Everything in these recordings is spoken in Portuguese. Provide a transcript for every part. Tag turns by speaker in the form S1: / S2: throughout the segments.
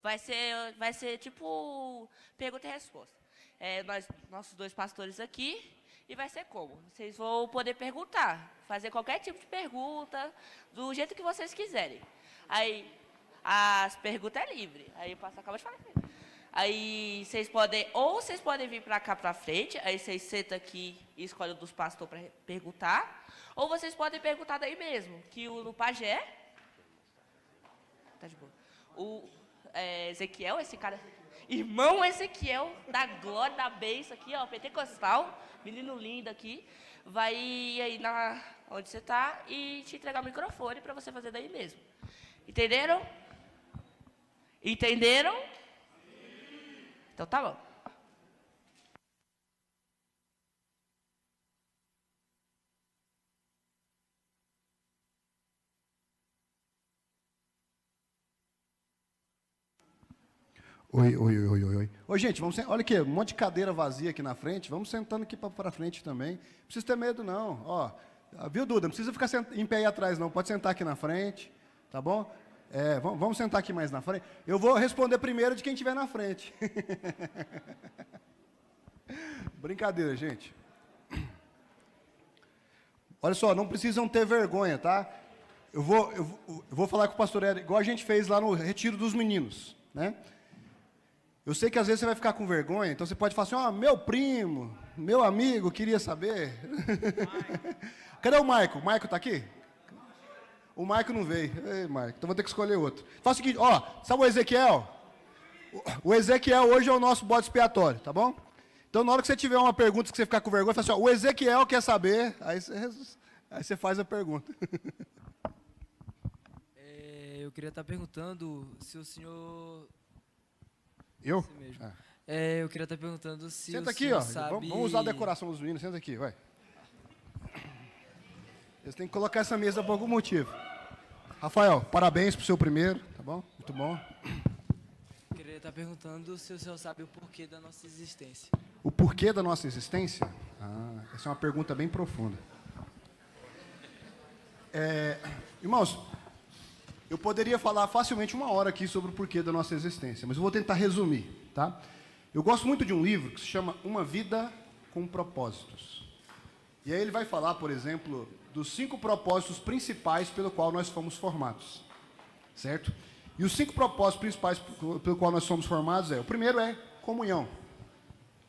S1: Vai ser tipo pergunta e resposta. Nossos dois pastores aqui, e vai ser como? Vocês vão poder perguntar, fazer qualquer tipo de pergunta, do jeito que vocês quiserem. Aí, as perguntas é livre. Aí o pastor acaba de falar. Vocês podem vir para cá para frente, aí vocês sentam aqui e escolhem um dos pastores para perguntar, ou vocês podem perguntar daí mesmo, que no pajé, tá de boa. Ezequiel, esse cara, irmão Ezequiel, da glória, da bênção aqui, ó, pentecostal, menino lindo aqui, vai ir aí onde você está e te entregar o microfone para você fazer daí mesmo. Entenderam? Entenderam? Então tá bom.
S2: Oi, oi, oi, oi, oi. Oi, gente, olha aqui, um monte de cadeira vazia aqui na frente. Vamos sentando aqui para frente também. Não precisa ter medo, não. Ó, viu, Duda? Não precisa ficar em pé aí atrás, não. Pode sentar aqui na frente, tá bom? Vamos sentar aqui mais na frente. Eu vou responder primeiro de quem estiver na frente. Brincadeira, gente. Olha só, não precisam ter vergonha, tá? Eu vou falar com o pastor Éder, igual a gente fez lá no Retiro dos Meninos, né? Eu sei que às vezes você vai ficar com vergonha, então você pode falar assim, meu primo, meu amigo, queria saber. Cadê o Maico? O Maico está aqui? O Maico não veio. Ei, Maico, então vou ter que escolher outro. Faz o seguinte, sabe o Ezequiel? O Ezequiel hoje é o nosso bode expiatório, tá bom? Então, na hora que você tiver uma pergunta que você ficar com vergonha, fala assim, o Ezequiel quer saber, aí você faz a pergunta.
S3: Eu queria estar perguntando se o senhor...
S2: Eu?
S3: Mesmo. Eu queria estar perguntando se
S2: senta
S3: o
S2: aqui,
S3: senhor sabe...
S2: Vamos usar a decoração dos meninos, senta aqui, vai. Eles têm que colocar essa mesa por algum motivo. Rafael, parabéns pro seu primeiro, tá bom? Muito bom.
S3: Eu queria estar perguntando se o senhor sabe o porquê da nossa existência.
S2: O porquê da nossa existência? Essa é uma pergunta bem profunda. Irmãos, eu poderia falar facilmente 1 hora aqui sobre o porquê da nossa existência, mas eu vou tentar resumir, tá? Eu gosto muito de um livro que se chama Uma Vida com Propósitos. E aí ele vai falar, por exemplo, dos 5 propósitos principais pelo qual nós fomos formados, certo? E os 5 propósitos principais pelo qual nós fomos formados o primeiro é comunhão.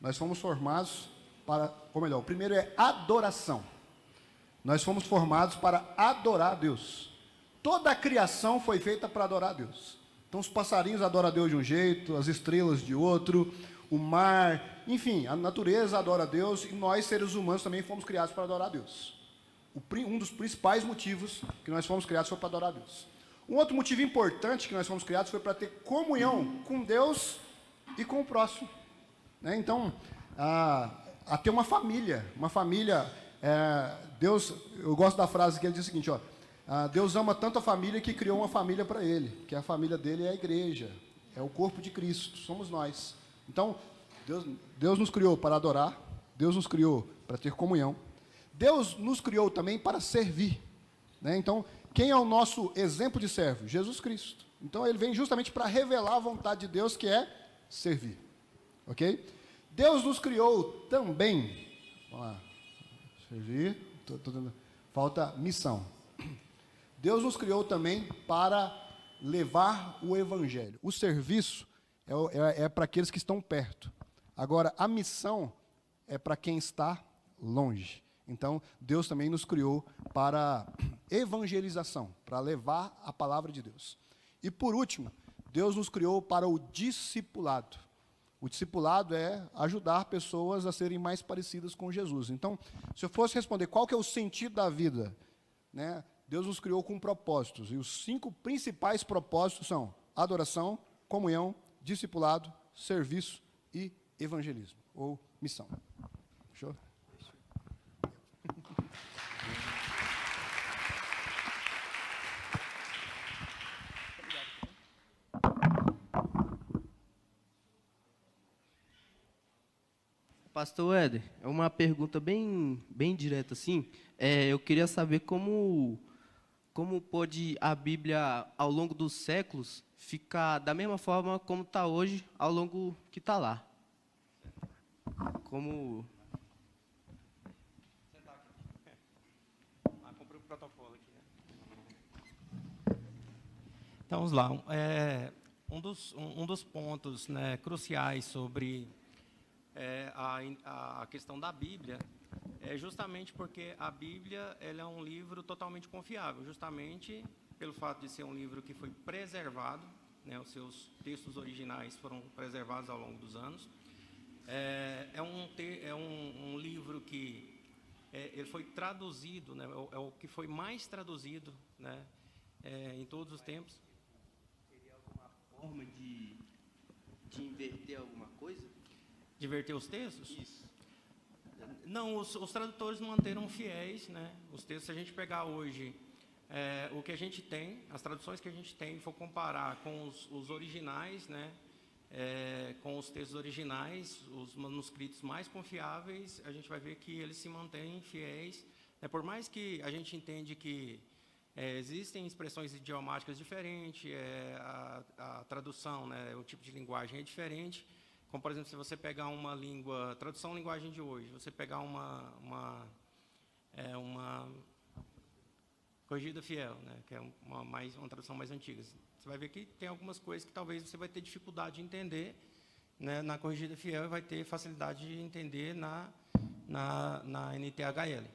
S2: Nós fomos formados o primeiro é adoração. Nós fomos formados para adorar a Deus. Toda a criação foi feita para adorar a Deus. Então os passarinhos adoram a Deus de um jeito, as estrelas de outro, o mar, enfim, a natureza adora a Deus e nós, seres humanos, também fomos criados para adorar a Deus. Um dos principais motivos que nós fomos criados foi para adorar a Deus. Um outro motivo importante que nós fomos criados foi para ter comunhão com Deus e com o próximo. Né? Então, a ter uma família, Deus, eu gosto da frase que ele diz o seguinte, Deus ama tanto a família que criou uma família para ele, que a família dele é a igreja, é o corpo de Cristo, somos nós. Então, Deus nos criou para adorar, Deus nos criou para ter comunhão, Deus nos criou também para servir. Né? Então, quem é o nosso exemplo de servo? Jesus Cristo. Então, ele vem justamente para revelar a vontade de Deus, que é servir. Ok? Deus nos criou também, vamos lá, servir, falta missão. Deus nos criou também para levar o evangelho. O serviço é para aqueles que estão perto. Agora, a missão é para quem está longe. Então, Deus também nos criou para evangelização, para levar a palavra de Deus. E, por último, Deus nos criou para o discipulado. O discipulado é ajudar pessoas a serem mais parecidas com Jesus. Então, se eu fosse responder qual que é o sentido da vida, né? Deus nos criou com propósitos, e os 5 principais propósitos são adoração, comunhão, discipulado, serviço e evangelismo, ou missão. Fechou?
S4: Pastor Éder, é uma pergunta bem direta assim. Eu queria saber como pode a Bíblia, ao longo dos séculos, ficar da mesma forma como está hoje, ao longo que está lá. Como...
S5: Cumprir o protocolo aqui, né? Então, vamos lá. Um dos pontos, né, cruciais sobre a questão da Bíblia é justamente porque a Bíblia ela é um livro totalmente confiável, justamente pelo fato de ser um livro que foi preservado, né, os seus textos originais foram preservados ao longo dos anos. É um livro que ele foi traduzido, né, é o que foi mais traduzido, né, em todos os tempos.
S4: Teria alguma forma de inverter alguma coisa?
S5: De inverter os textos?
S4: Isso.
S5: Não, os tradutores manteram fiéis, né? Os textos, se a gente pegar hoje o que a gente tem, as traduções que a gente tem, e for comparar com os originais, né? Com os textos originais, os manuscritos mais confiáveis, a gente vai ver que eles se mantêm fiéis. Por mais que a gente entende que existem expressões idiomáticas diferentes, a tradução, né? O tipo de linguagem é diferente. Como, por exemplo, se você pegar uma língua, tradução linguagem de hoje, você pegar uma corrigida fiel, né, que é uma tradução mais antiga, você vai ver que tem algumas coisas que talvez você vai ter dificuldade de entender, né, na corrigida fiel, e vai ter facilidade de entender na NTHL.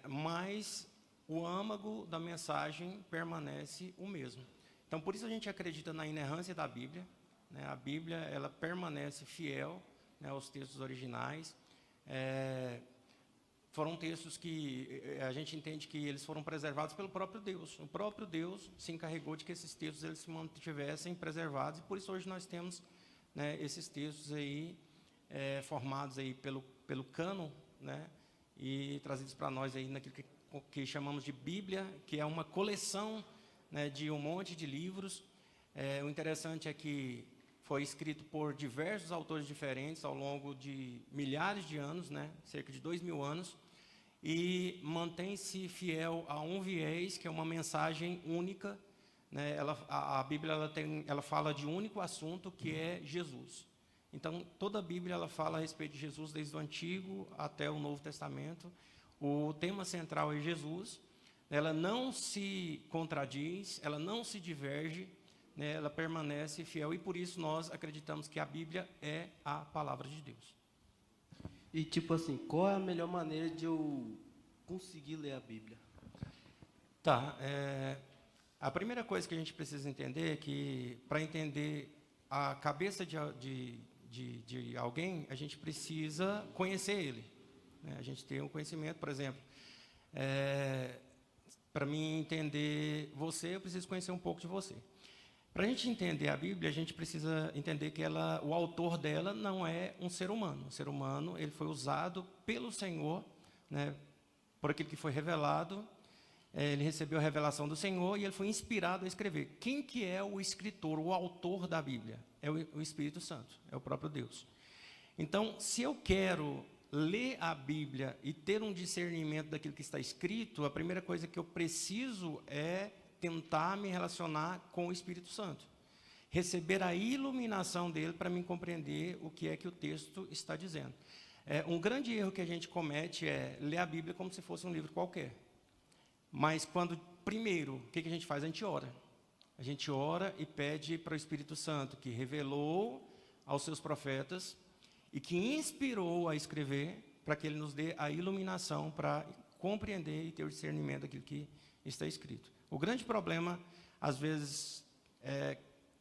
S5: Mas o âmago da mensagem permanece o mesmo. Então, por isso a gente acredita na inerrância da Bíblia. Né, a Bíblia ela permanece fiel, né, aos textos originais. Foram textos que a gente entende que eles foram preservados pelo próprio Deus. O próprio Deus se encarregou de que esses textos eles se mantivessem preservados, e por isso hoje nós temos, né, esses textos aí formados aí pelo cânon, né, e trazidos para nós aí naquilo que chamamos de Bíblia, que é uma coleção, né, de um monte de livros. O interessante é que foi escrito por diversos autores diferentes ao longo de milhares de anos, né, cerca de 2.000 anos, e mantém-se fiel a um viés, que é uma mensagem única, né, a Bíblia ela fala de um único assunto, que é Jesus. Então, toda a Bíblia ela fala a respeito de Jesus, desde o Antigo até o Novo Testamento. O tema central é Jesus. Ela não se contradiz, ela não se diverge, né, ela permanece fiel, e por isso nós acreditamos que a Bíblia é a palavra de Deus.
S4: E tipo assim, qual é a melhor maneira de eu conseguir ler a Bíblia?
S5: Tá, a primeira coisa que a gente precisa entender é que, para entender a cabeça de alguém, a gente precisa conhecer ele, né? A gente tem um conhecimento, por exemplo, para mim entender você, eu preciso conhecer um pouco de você. Para a gente entender a Bíblia, a gente precisa entender que o autor dela não é um ser humano. O ser humano ele foi usado pelo Senhor, né, por aquilo que foi revelado. Ele recebeu a revelação do Senhor e ele foi inspirado a escrever. Quem que é o escritor, o autor da Bíblia? É o Espírito Santo, é o próprio Deus. Então, se eu quero ler a Bíblia e ter um discernimento daquilo que está escrito, a primeira coisa que eu preciso é tentar me relacionar com o Espírito Santo. Receber a iluminação dele para me compreender o que é que o texto está dizendo. Um grande erro que a gente comete é ler a Bíblia como se fosse um livro qualquer. Mas primeiro, o que a gente faz? A gente ora. A gente ora e pede para o Espírito Santo, que revelou aos seus profetas e que inspirou a escrever, para que ele nos dê a iluminação para compreender e ter o discernimento daquilo que está escrito. O grande problema, às vezes,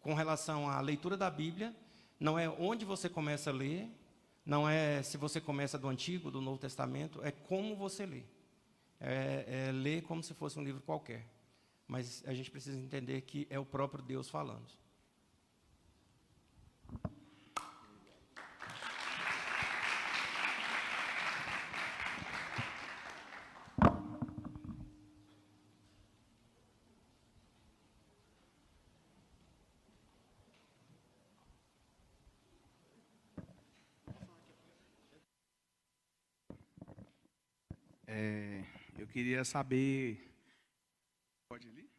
S5: com relação à leitura da Bíblia, não é onde você começa a ler, não é se você começa do Antigo, do Novo Testamento, é como você lê. Ler como se fosse um livro qualquer. Mas a gente precisa entender que é o próprio Deus falando.
S6: Eu queria saber... Pode ler?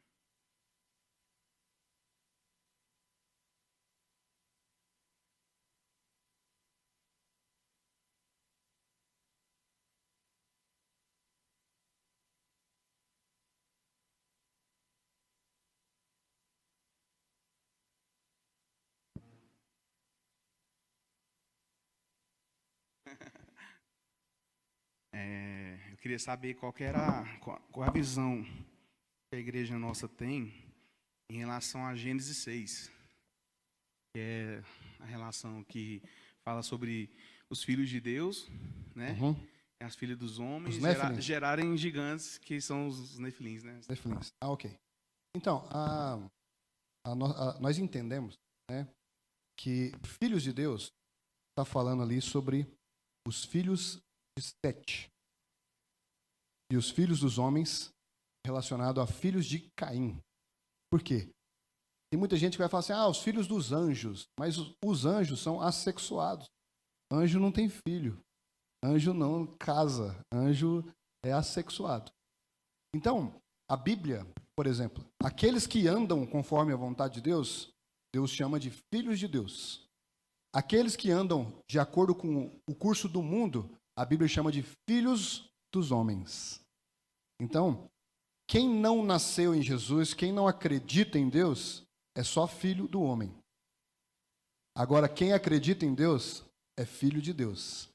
S6: Eu queria saber qual a visão que a igreja nossa tem em relação a Gênesis 6, que é a relação que fala sobre os filhos de Deus, né? As filhas dos homens gerarem gigantes, que são os nefilins, né?
S2: Nefilins. Ok. Então, nós entendemos, né, que filhos de Deus está falando ali sobre os filhos de Sete e os filhos dos homens relacionado a filhos de Caim. Por quê? Tem muita gente que vai falar assim, os filhos dos anjos, mas os anjos são assexuados. Anjo não tem filho. Anjo não casa. Anjo é assexuado. Então, a Bíblia, por exemplo, aqueles que andam conforme a vontade de Deus, Deus chama de filhos de Deus. Aqueles que andam de acordo com o curso do mundo, a Bíblia chama de filhos dos homens. Então, quem não nasceu em Jesus, quem não acredita em Deus, é só filho do homem. Agora, quem acredita em Deus é filho de Deus.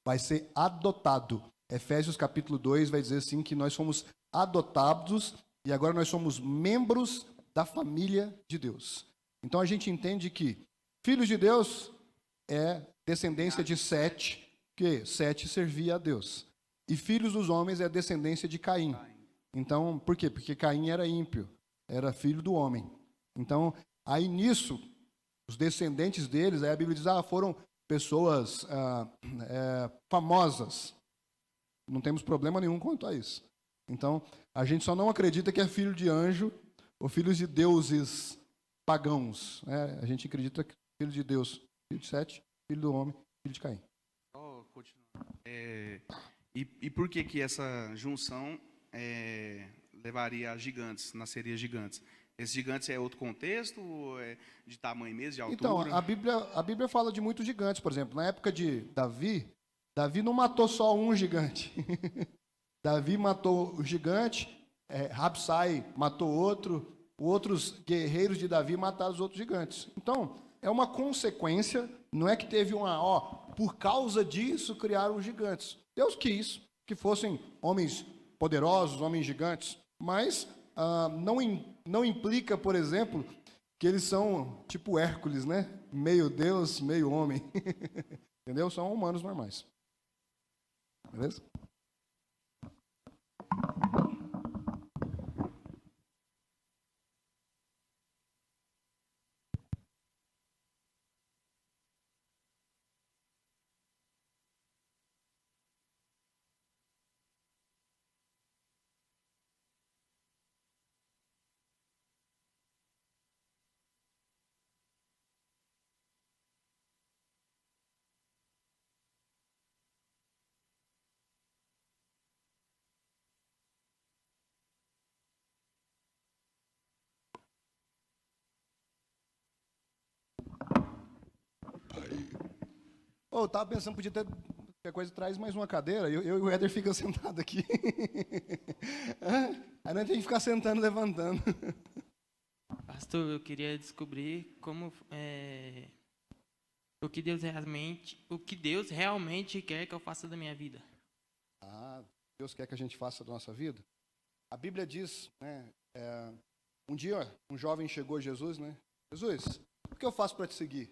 S2: Vai ser adotado. Efésios capítulo 2 vai dizer assim que nós fomos adotados e agora nós somos membros da família de Deus. Então a gente entende que filhos de Deus é descendência de Sete, que Sete servia a Deus. E filhos dos homens é descendência de Caim. Então, por quê? Porque Caim era ímpio, era filho do homem. Então, aí nisso, os descendentes deles, aí a Bíblia diz, foram pessoas famosas. Não temos problema nenhum quanto a isso. Então, a gente só não acredita que é filho de anjo ou filhos de deuses pagãos. Né? A gente acredita que é filho de Deus, filho de Sete, filho do homem, filho de Caim.
S6: E por que essa junção levaria a gigantes, nasceria gigantes? Esses gigantes é outro contexto, ou é de tamanho mesmo, de altura?
S2: Então, a Bíblia fala de muitos gigantes, por exemplo. Na época de Davi não matou só um gigante. Davi matou o gigante, Rabsai matou outro, outros guerreiros de Davi mataram os outros gigantes. Então, é uma consequência, não é que teve por causa disso criaram os gigantes. Deus quis que fossem homens poderosos, homens gigantes, mas não implica, por exemplo, que eles são tipo Hércules, né? Meio Deus, meio homem. Entendeu? São humanos normais. Beleza? Eu tava pensando, podia ter qualquer coisa, traz mais uma cadeira, eu e o Éder fica sentado aqui. Aí não tem que ficar sentando, levantando.
S7: Pastor, eu queria descobrir como o que Deus realmente quer que eu faça da minha vida.
S2: Deus quer que a gente faça da nossa vida? A Bíblia diz, né, um dia um jovem chegou a Jesus, né? Jesus, o que eu faço para te seguir?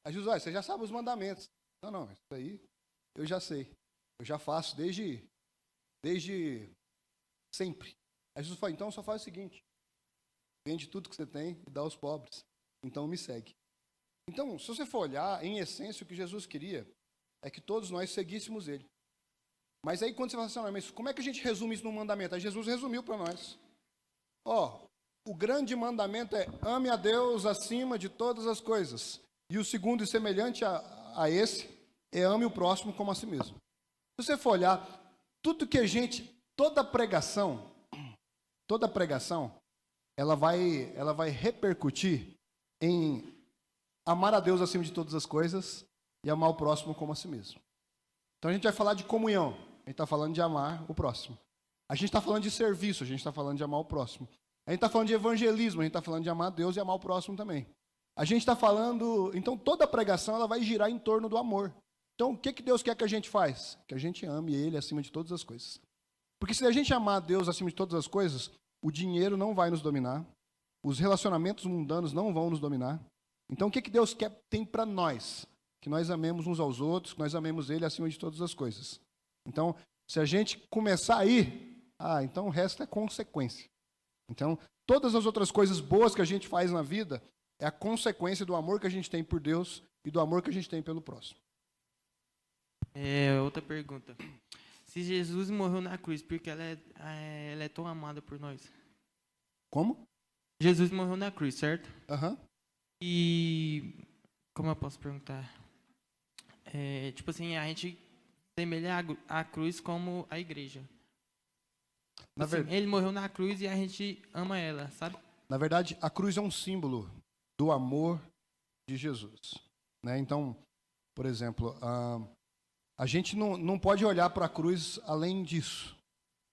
S2: Aí Jesus, você já sabe os mandamentos. Não, isso aí eu já sei. Eu já faço desde sempre. Aí Jesus falou, então só faz o seguinte. Vende tudo que você tem e dá aos pobres. Então me segue. Então, se você for olhar, em essência, o que Jesus queria é que todos nós seguíssemos Ele. Mas aí quando você fala assim, mas como é que a gente resume isso no mandamento? Aí Jesus resumiu para nós. O grande mandamento é ame a Deus acima de todas as coisas. E o segundo, e semelhante a esse, é ame o próximo como a si mesmo. Se você for olhar, toda pregação, ela vai repercutir em amar a Deus acima de todas as coisas e amar o próximo como a si mesmo. Então a gente vai falar de comunhão, a gente está falando de amar o próximo. A gente está falando de serviço, a gente está falando de amar o próximo. A gente está falando de evangelismo, a gente está falando de amar a Deus e amar o próximo também. A gente está falando... Então, toda a pregação ela vai girar em torno do amor. Então, o que Deus quer que a gente faz? Que a gente ame Ele acima de todas as coisas. Porque se a gente amar Deus acima de todas as coisas, o dinheiro não vai nos dominar, os relacionamentos mundanos não vão nos dominar. Então, o que Deus tem para nós? Que nós amemos uns aos outros, que nós amemos Ele acima de todas as coisas. Então, se a gente começar aí, então o resto é consequência. Então, todas as outras coisas boas que a gente faz na vida é a consequência do amor que a gente tem por Deus e do amor que a gente tem pelo próximo.
S7: Outra pergunta. Se Jesus morreu na cruz, porque ela é tão amada por nós?
S2: Como?
S7: Jesus morreu na cruz, certo?
S2: Aham.
S7: E como eu posso perguntar? Tipo assim, a gente semelha a cruz como a igreja.
S2: Na
S7: Assim,
S2: verdade,
S7: ele morreu na cruz e a gente ama ela, sabe?
S2: na verdade, a cruz é um símbolo do amor de Jesus. Né? Então, por exemplo, a gente não pode olhar para a cruz além disso.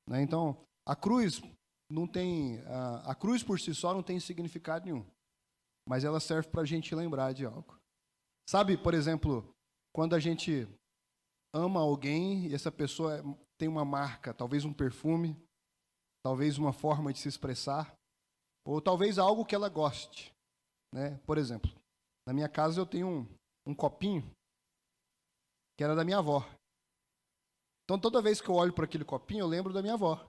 S2: Né? Então, a cruz não tem, a cruz por si só não tem significado nenhum, mas ela serve para a gente lembrar de algo. Sabe, por exemplo, quando a gente ama alguém e essa pessoa tem uma marca, talvez um perfume, talvez uma forma de se expressar, ou talvez algo que ela goste. Né? Por exemplo, na minha casa eu tenho um copinho que era da minha avó. Então, toda vez que eu olho para aquele copinho, eu lembro da minha avó.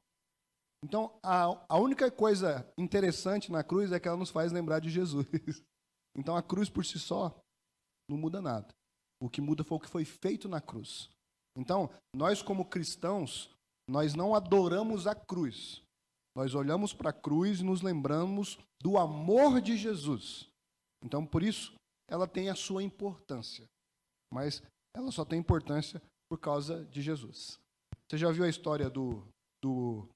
S2: Então, a única coisa interessante na cruz é que ela nos faz lembrar de Jesus. Então, a cruz por si só não muda nada. O que muda foi o que foi feito na cruz. Então, nós como cristãos, nós não adoramos a cruz. Nós olhamos para a cruz e nos lembramos do amor de Jesus. Então, por isso, ela tem a sua importância. Mas ela só tem importância por causa de Jesus. Você já viu a história do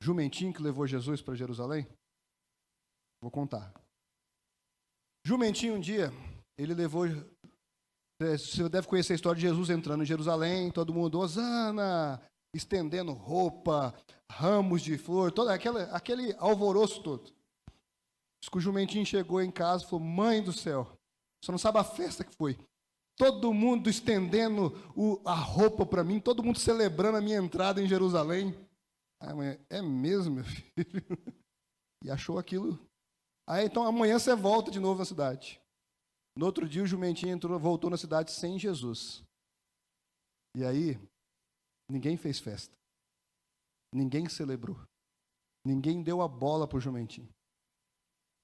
S2: jumentinho que levou Jesus para Jerusalém? Vou contar. Jumentinho, um dia, ele levou... Você deve conhecer a história de Jesus entrando em Jerusalém, todo mundo, Hosana, estendendo roupa, ramos de flor, todo aquele alvoroço todo. Diz que o jumentinho chegou em casa e falou, mãe do céu, você não sabe a festa que foi. Todo mundo estendendo a roupa para mim, todo mundo celebrando a minha entrada em Jerusalém. A mãe, é mesmo, meu filho? E achou aquilo. Aí, então, amanhã você volta de novo na cidade. No outro dia, o jumentinho voltou na cidade sem Jesus. E aí, ninguém fez festa. Ninguém celebrou. Ninguém deu a bola para o jumentinho.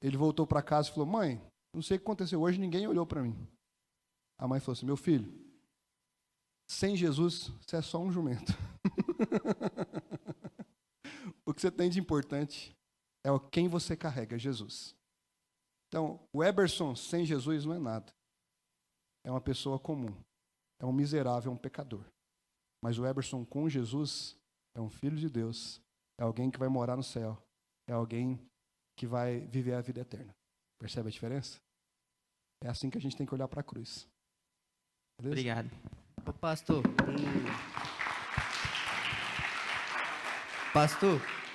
S2: Ele voltou para casa e falou, mãe, não sei o que aconteceu hoje, ninguém olhou para mim. A mãe falou assim, meu filho, sem Jesus, você é só um jumento. O que você tem de importante é quem você carrega, Jesus. Então, o Eberson sem Jesus não é nada. É uma pessoa comum. É um miserável, é um pecador. Mas o Eberson com Jesus é um filho de Deus. É alguém que vai morar no céu. É alguém que vai viver a vida eterna. Percebe a diferença? É assim que a gente tem que olhar para a cruz. Beleza?
S7: Obrigado.
S4: Ô, pastor,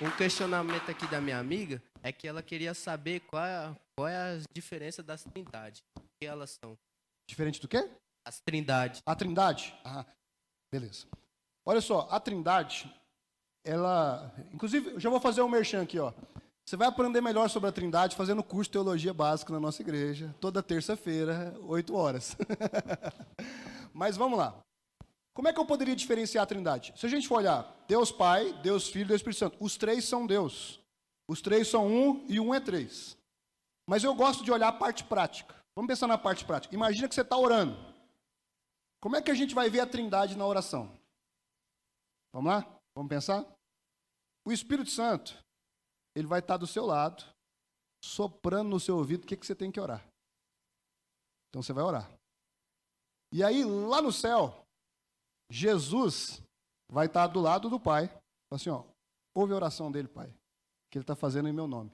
S4: um questionamento aqui da minha amiga é que ela queria saber qual é a diferença das trindades. O que elas são?
S2: Diferente do quê?
S4: As trindades.
S2: A Trindade? Beleza. Olha só, a Trindade, ela... Inclusive, eu já vou fazer um merchan aqui, ó. Você vai aprender melhor sobre a Trindade fazendo curso de Teologia Básica na nossa igreja, toda terça-feira, 8 horas. Mas vamos lá. Como é que eu poderia diferenciar a Trindade? Se a gente for olhar, Deus Pai, Deus Filho e Deus Espírito Santo, os três são Deus. Os três são um e um é três. Mas eu gosto de olhar a parte prática. Vamos pensar na parte prática. Imagina que você está orando. Como é que a gente vai ver a Trindade na oração? Vamos lá? Vamos pensar? O Espírito Santo, ele vai estar do seu lado, soprando no seu ouvido o que você tem que orar. Então você vai orar. E aí, lá no céu, Jesus vai estar do lado do Pai. Assim, ó, ouve a oração dele, Pai, que ele está fazendo em meu nome.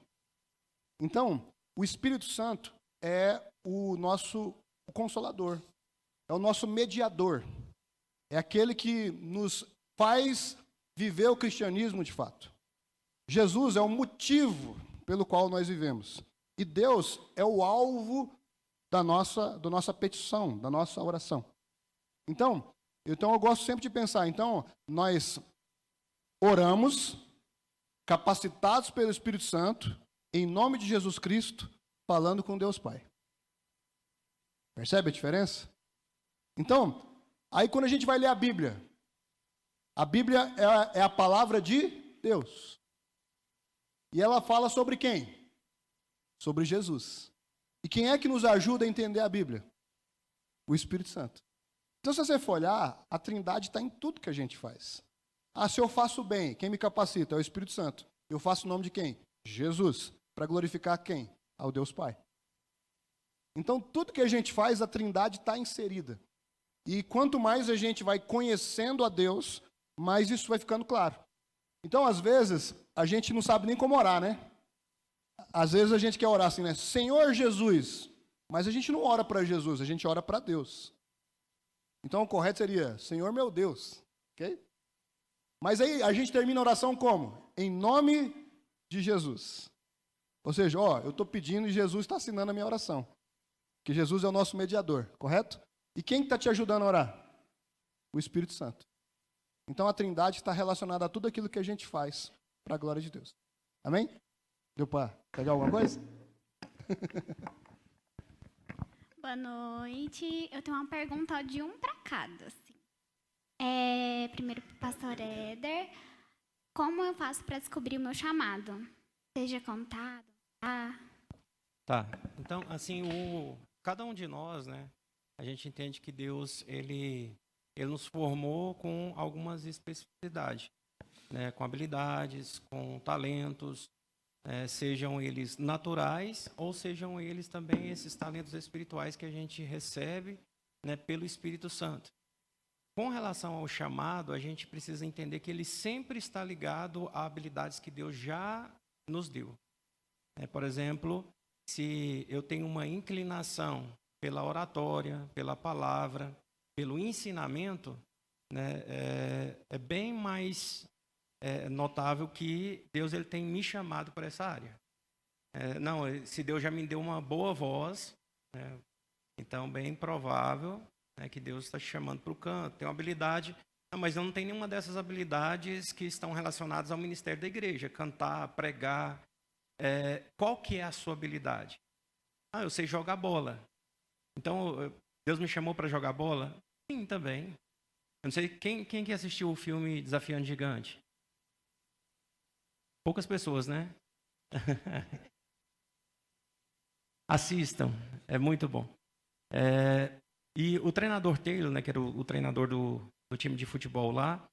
S2: Então, o Espírito Santo é o nosso consolador, é o nosso mediador, é aquele que nos faz viver o cristianismo de fato. Jesus é o motivo pelo qual nós vivemos. E Deus é o alvo da nossa petição, da nossa oração. Então eu gosto sempre de pensar, então, nós oramos, capacitados pelo Espírito Santo, em nome de Jesus Cristo, falando com Deus Pai. Percebe a diferença? Então, aí quando a gente vai ler a Bíblia é a palavra de Deus. E ela fala sobre quem? Sobre Jesus. E quem é que nos ajuda a entender a Bíblia? O Espírito Santo. Então, se você for olhar, a Trindade está em tudo que a gente faz. Ah, se eu faço bem, quem me capacita? É o Espírito Santo. Eu faço o nome de quem? Jesus. Para glorificar quem? Ao Deus Pai. Então, tudo que a gente faz, a Trindade está inserida. E quanto mais a gente vai conhecendo a Deus, mais isso vai ficando claro. Então, às vezes, a gente não sabe nem como orar, né? Às vezes a gente quer orar assim, né? Senhor Jesus. Mas a gente não ora para Jesus, a gente ora para Deus. Então, o correto seria, Senhor meu Deus. Ok? Mas aí a gente termina a oração como? Em nome de Jesus. Ou seja, eu estou pedindo e Jesus está assinando a minha oração. Que Jesus é o nosso mediador, correto? E quem está te ajudando a orar? O Espírito Santo. Então a Trindade está relacionada a tudo aquilo que a gente faz para a glória de Deus. Amém? Deu para pegar alguma coisa?
S8: Boa noite. Eu tenho uma pergunta de um para cada. Assim. Primeiro para o pastor Éder. Como eu faço para descobrir o meu chamado? Seja contado.
S5: Tá. Então, assim, cada um de nós, né? A gente entende que Deus, ele nos formou com algumas especificidades, né? Com habilidades, com talentos, sejam eles naturais ou sejam eles também esses talentos espirituais que a gente recebe, né, pelo Espírito Santo. Com relação ao chamado, a gente precisa entender que ele sempre está ligado a habilidades que Deus já nos deu. Por exemplo, se eu tenho uma inclinação pela oratória, pela palavra, pelo ensinamento, né, é bem mais notável que Deus ele tem me chamado para essa área. Se Deus já me deu uma boa voz, né, então bem provável, né, que Deus está te chamando para o canto. Tem uma habilidade, mas eu não tenho nenhuma dessas habilidades que estão relacionadas ao ministério da igreja, cantar, pregar. Qual que é a sua habilidade? Eu sei jogar bola. Então, Deus me chamou para jogar bola? Sim, também. Eu não sei, quem que assistiu o filme Desafiando Gigante? Poucas pessoas, né? Assistam, é muito bom. E o treinador Taylor, né, que era o treinador do time de futebol lá,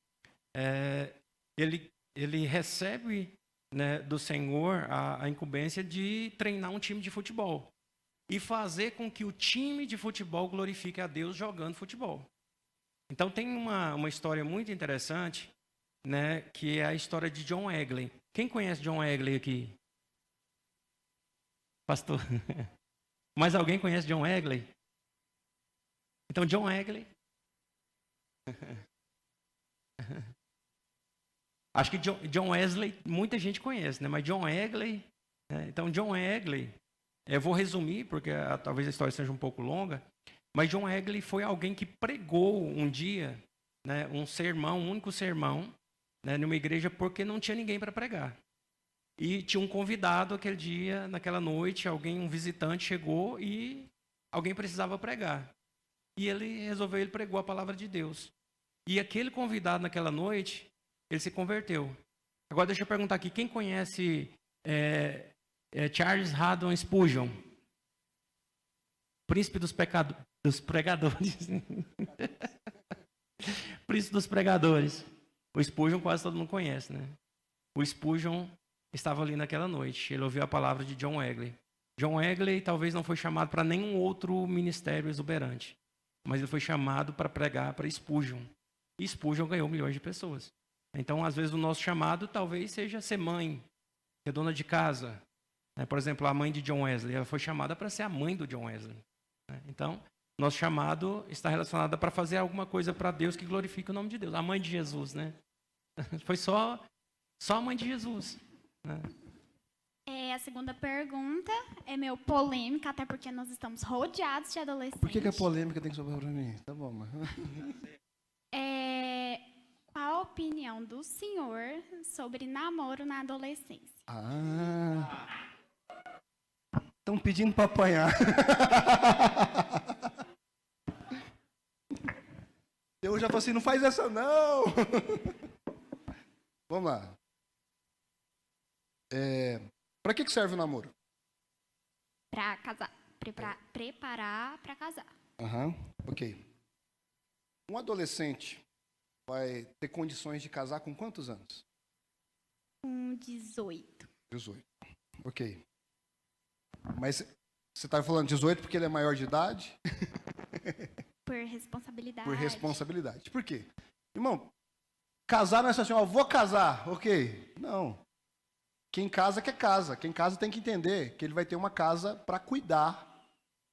S5: ele recebe, né, do Senhor a incumbência de treinar um time de futebol e fazer com que o time de futebol glorifique a Deus jogando futebol. Então tem uma história muito interessante, né, que é a história de John Wesley. Quem conhece John Wesley aqui? Pastor? Mais alguém conhece John Wesley? Então John Wesley. Acho que John Wesley, muita gente conhece, né? Mas John Wesley, então John Wesley, eu vou resumir, porque talvez a história seja um pouco longa, mas John Wesley foi alguém que pregou um dia, né, um único sermão, né, numa igreja, porque não tinha ninguém para pregar. E tinha um convidado aquele dia, naquela noite, um visitante chegou e alguém precisava pregar. E ele pregou a palavra de Deus. E aquele convidado naquela noite, ele se converteu. Agora deixa eu perguntar aqui, quem conhece Charles Haddon Spurgeon? Príncipe dos pregadores. Príncipe dos pregadores. O Spurgeon quase todo mundo conhece, né? O Spurgeon estava ali naquela noite. Ele ouviu a palavra de John Wesley. John Wesley talvez não foi chamado para nenhum outro ministério exuberante, mas ele foi chamado para pregar para Spurgeon. E Spurgeon ganhou milhões de pessoas. Então, às vezes, o nosso chamado talvez seja ser mãe, ser dona de casa. Por exemplo, a mãe de John Wesley, ela foi chamada para ser a mãe do John Wesley. Então, nosso chamado está relacionado para fazer alguma coisa para Deus que glorifique o nome de Deus. A mãe de Jesus, né? Foi só a mãe de Jesus. Né?
S8: a segunda pergunta é meio polêmica, até porque nós estamos rodeados de adolescentes.
S2: Por que a polêmica tem que sobrar para mim? Tá bom, mas...
S8: Qual a opinião do senhor sobre namoro na adolescência?
S2: Estão pedindo para apanhar. Eu já falei assim, não faz essa não. Vamos lá. Para que serve o namoro?
S8: Para casar. Preparar para casar.
S2: Ok. Um adolescente vai ter condições de casar com quantos anos?
S8: Com 18.
S2: 18. Ok. Mas você está falando 18 porque ele é maior de idade?
S8: Por responsabilidade.
S2: Por responsabilidade. Por quê? Irmão, casar não é assim, ó, vou casar, ok. Não. Quem casa quer casa. Quem casa tem que entender que ele vai ter uma casa para cuidar,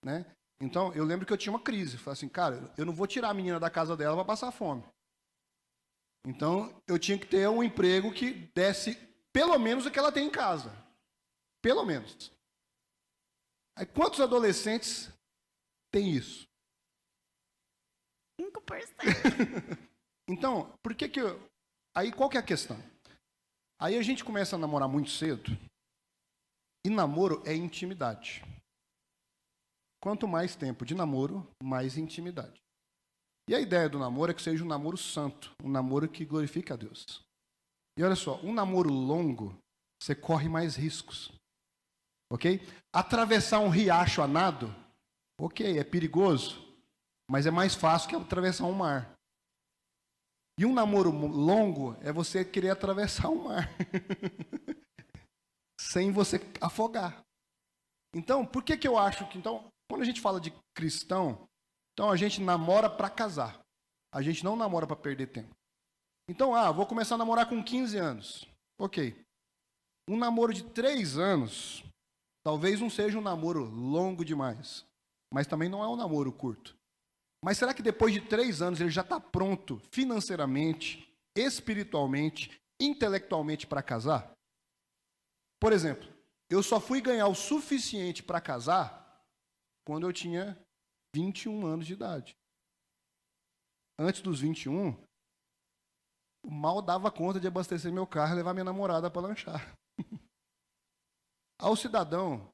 S2: né? Então, eu lembro que eu tinha uma crise. Falei assim, cara, eu não vou tirar a menina da casa dela para passar fome. Então, eu tinha que ter um emprego que desse pelo menos o que ela tem em casa. Pelo menos. Aí, quantos adolescentes têm isso?
S8: 5%.
S2: Então, por que que eu... Aí, qual que é a questão? Aí a gente começa a namorar muito cedo. E namoro é intimidade. Quanto mais tempo de namoro, mais intimidade. E a ideia do namoro é que seja um namoro santo, um namoro que glorifique a Deus. E olha só, um namoro longo, você corre mais riscos. Ok? Atravessar um riacho a nado, ok, é perigoso, mas é mais fácil que atravessar um mar. E um namoro longo é você querer atravessar um mar sem você afogar. Então, por que que eu acho que... Então, quando a gente fala de cristão, então a gente namora para casar. A gente não namora para perder tempo. Então, vou começar a namorar com 15 anos. Ok. Um namoro de 3 anos, talvez não seja um namoro longo demais, mas também não é um namoro curto. Mas será que depois de 3 anos ele já está pronto financeiramente, espiritualmente, intelectualmente para casar? Por exemplo, eu só fui ganhar o suficiente para casar quando eu tinha 21 anos de idade. Antes dos 21, mal dava conta de abastecer meu carro e levar minha namorada para lanchar. Aí o cidadão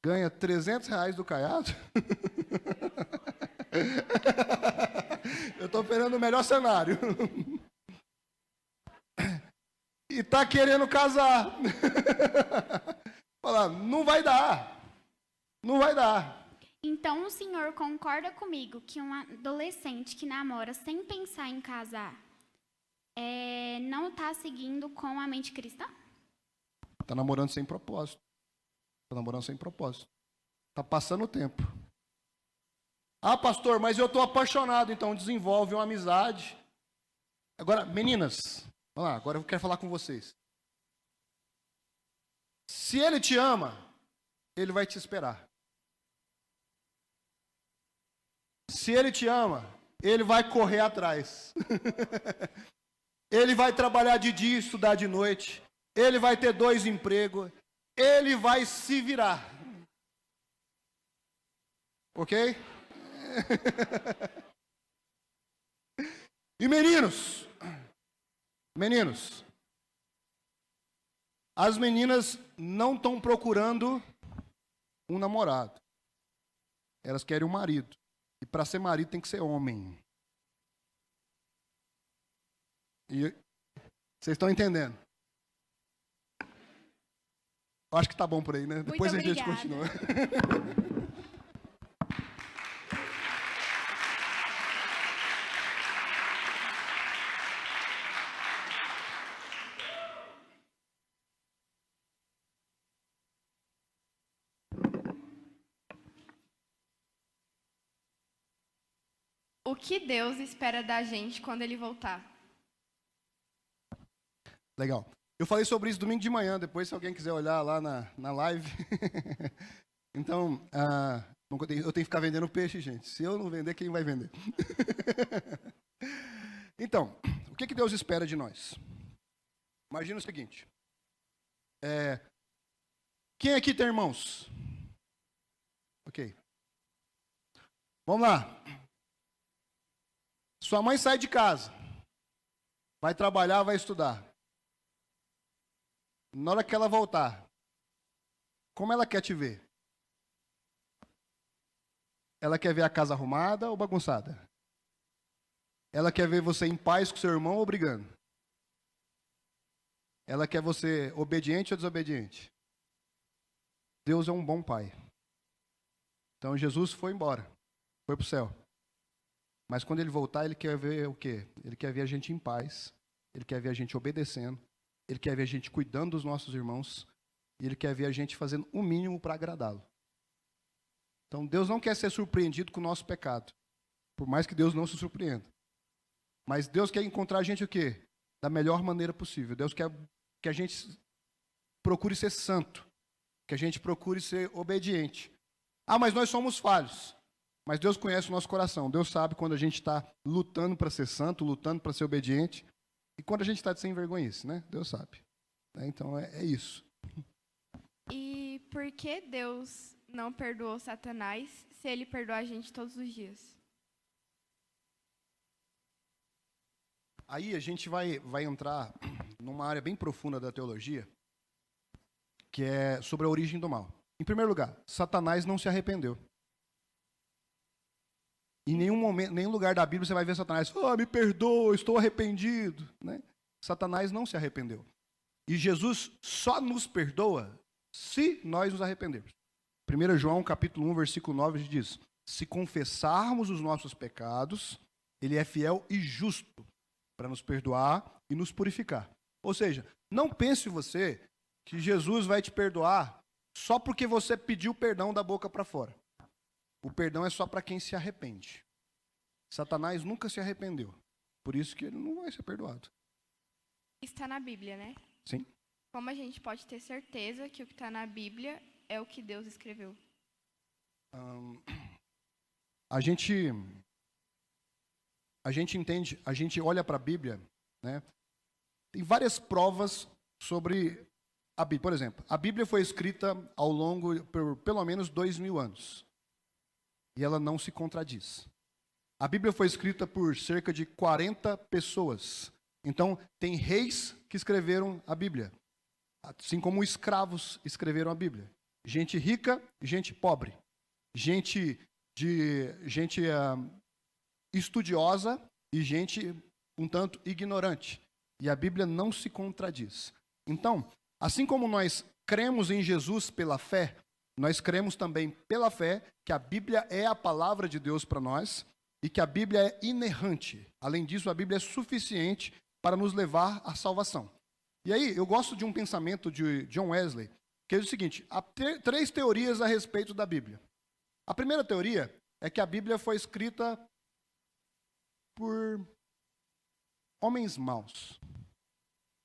S2: ganha R$300 do caiado. Eu estou esperando o melhor cenário. E está querendo casar. Falar, não vai dar. Não vai dar.
S8: Então, o senhor concorda comigo que um adolescente que namora sem pensar em casar não está seguindo com a mente cristã?
S2: Está namorando sem propósito. Está namorando sem propósito. Está passando o tempo. Pastor, mas eu estou apaixonado, então desenvolve uma amizade. Agora, meninas, vamos lá, agora eu quero falar com vocês. Se ele te ama, ele vai te esperar. Se ele te ama, ele vai correr atrás. Ele vai trabalhar de dia e estudar de noite. Ele vai ter 2 empregos. Ele vai se virar. Ok? E meninos, as meninas não estão procurando um namorado. Elas querem um marido. E para ser marido tem que ser homem. E vocês estão entendendo? Eu acho que tá bom por aí, né?
S8: Muito
S2: Depois
S8: obrigada.
S2: a gente continua.
S9: O que Deus espera da gente quando Ele voltar?
S2: Legal. Eu falei sobre isso domingo de manhã, depois se alguém quiser olhar lá na live. Então, eu tenho que ficar vendendo peixe, gente. Se eu não vender, quem vai vender? Então, o que Deus espera de nós? Imagina o seguinte. Quem aqui tem irmãos? Ok. Vamos lá. Sua mãe sai de casa. Vai trabalhar, vai estudar. Na hora que ela voltar, como ela quer te ver? Ela quer ver a casa arrumada ou bagunçada? Ela quer ver você em paz com seu irmão ou brigando? Ela quer você obediente ou desobediente? Deus é um bom pai. Então Jesus foi embora, foi para o céu. Mas quando ele voltar, ele quer ver o quê? Ele quer ver a gente em paz, ele quer ver a gente obedecendo, ele quer ver a gente cuidando dos nossos irmãos, e ele quer ver a gente fazendo o mínimo para agradá-lo. Então Deus não quer ser surpreendido com o nosso pecado, por mais que Deus não se surpreenda. Mas Deus quer encontrar a gente o quê? Da melhor maneira possível. Deus quer que a gente procure ser santo, que a gente procure ser obediente. Ah, mas nós somos falhos. Mas Deus conhece o nosso coração. Deus sabe quando a gente está lutando para ser santo, lutando para ser obediente, e quando a gente está de sem vergonhice, né? Deus sabe. Então é isso.
S9: E por que Deus não perdoou Satanás se ele perdoa a gente todos os dias?
S2: Aí a gente vai entrar numa área bem profunda da teologia, que é sobre a origem do mal. Em primeiro lugar, Satanás não se arrependeu. Em nenhum momento, nenhum lugar da Bíblia você vai ver Satanás, me perdoa, estou arrependido. Né? Satanás não se arrependeu. E Jesus só nos perdoa se nós nos arrependermos. 1 João capítulo 1, versículo 9 diz, se confessarmos os nossos pecados, ele é fiel e justo para nos perdoar e nos purificar. Ou seja, não pense você que Jesus vai te perdoar só porque você pediu perdão da boca para fora. O perdão é só para quem se arrepende. Satanás nunca se arrependeu. Por isso que ele não vai ser perdoado.
S9: Está na Bíblia, né?
S2: Sim.
S9: Como a gente pode ter certeza que o que está na Bíblia é o que Deus escreveu?
S2: A gente entende, a gente olha para a Bíblia, né? Tem várias provas sobre a Bíblia. Por exemplo, a Bíblia foi escrita ao longo por pelo menos 2000 anos. E ela não se contradiz. A Bíblia foi escrita por cerca de 40 pessoas. Então, tem reis que escreveram a Bíblia. Assim como escravos escreveram a Bíblia. Gente rica e gente pobre. Gente estudiosa e gente um tanto ignorante. E a Bíblia não se contradiz. Então, assim como nós cremos em Jesus pela fé, nós cremos também pela fé que a Bíblia é a palavra de Deus para nós e que a Bíblia é inerrante. Além disso, a Bíblia é suficiente para nos levar à salvação. E aí, eu gosto de um pensamento de John Wesley, que diz o seguinte, há três teorias a respeito da Bíblia. A primeira teoria é que a Bíblia foi escrita por homens maus,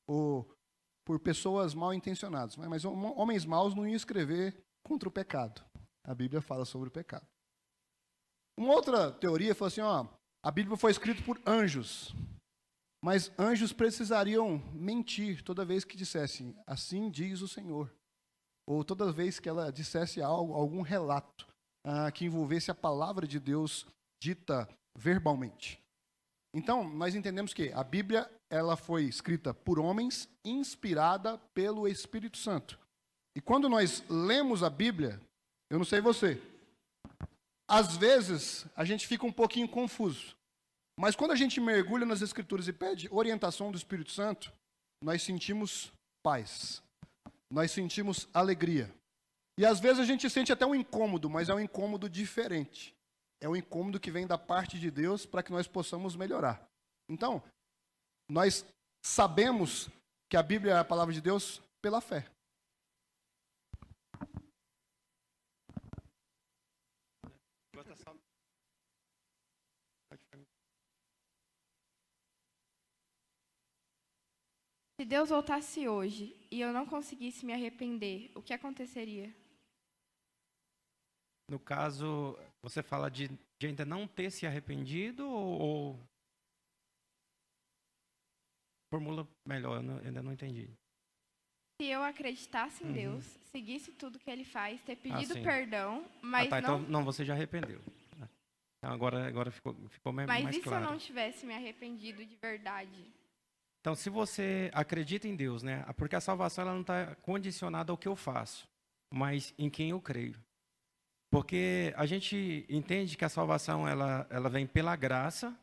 S2: ou por pessoas mal intencionadas. Mas homens maus não iam escrever contra o pecado. A Bíblia fala sobre o pecado. Uma outra teoria foi assim, a Bíblia foi escrita por anjos. Mas anjos precisariam mentir toda vez que dissessem, assim diz o Senhor. Ou toda vez que ela dissesse algo, algum relato que envolvesse a palavra de Deus dita verbalmente. Então, nós entendemos que a Bíblia ela foi escrita por homens, inspirada pelo Espírito Santo. E quando nós lemos a Bíblia, eu não sei você, às vezes a gente fica um pouquinho confuso. Mas quando a gente mergulha nas Escrituras e pede orientação do Espírito Santo, nós sentimos paz. Nós sentimos alegria. E às vezes a gente sente até um incômodo, mas é um incômodo diferente. É um incômodo que vem da parte de Deus para que nós possamos melhorar. Então, nós sabemos que a Bíblia é a palavra de Deus pela fé.
S9: Se Deus voltasse hoje e eu não conseguisse me arrepender, o que aconteceria?
S5: No caso, você fala de ainda não ter se arrependido ou... Formula melhor, eu ainda não entendi.
S9: Se eu acreditasse em Deus, seguisse tudo que ele faz, ter pedido
S5: sim.
S9: perdão, mas não...
S5: Então, não, você já arrependeu. Então, agora ficou
S9: Mas
S5: mais
S9: e se
S5: claro.
S9: eu não tivesse me arrependido de verdade?
S5: Então, se você acredita em Deus, né? Porque a salvação ela não está condicionada ao que eu faço, mas em quem eu creio. Porque a gente entende que a salvação ela vem pela graça,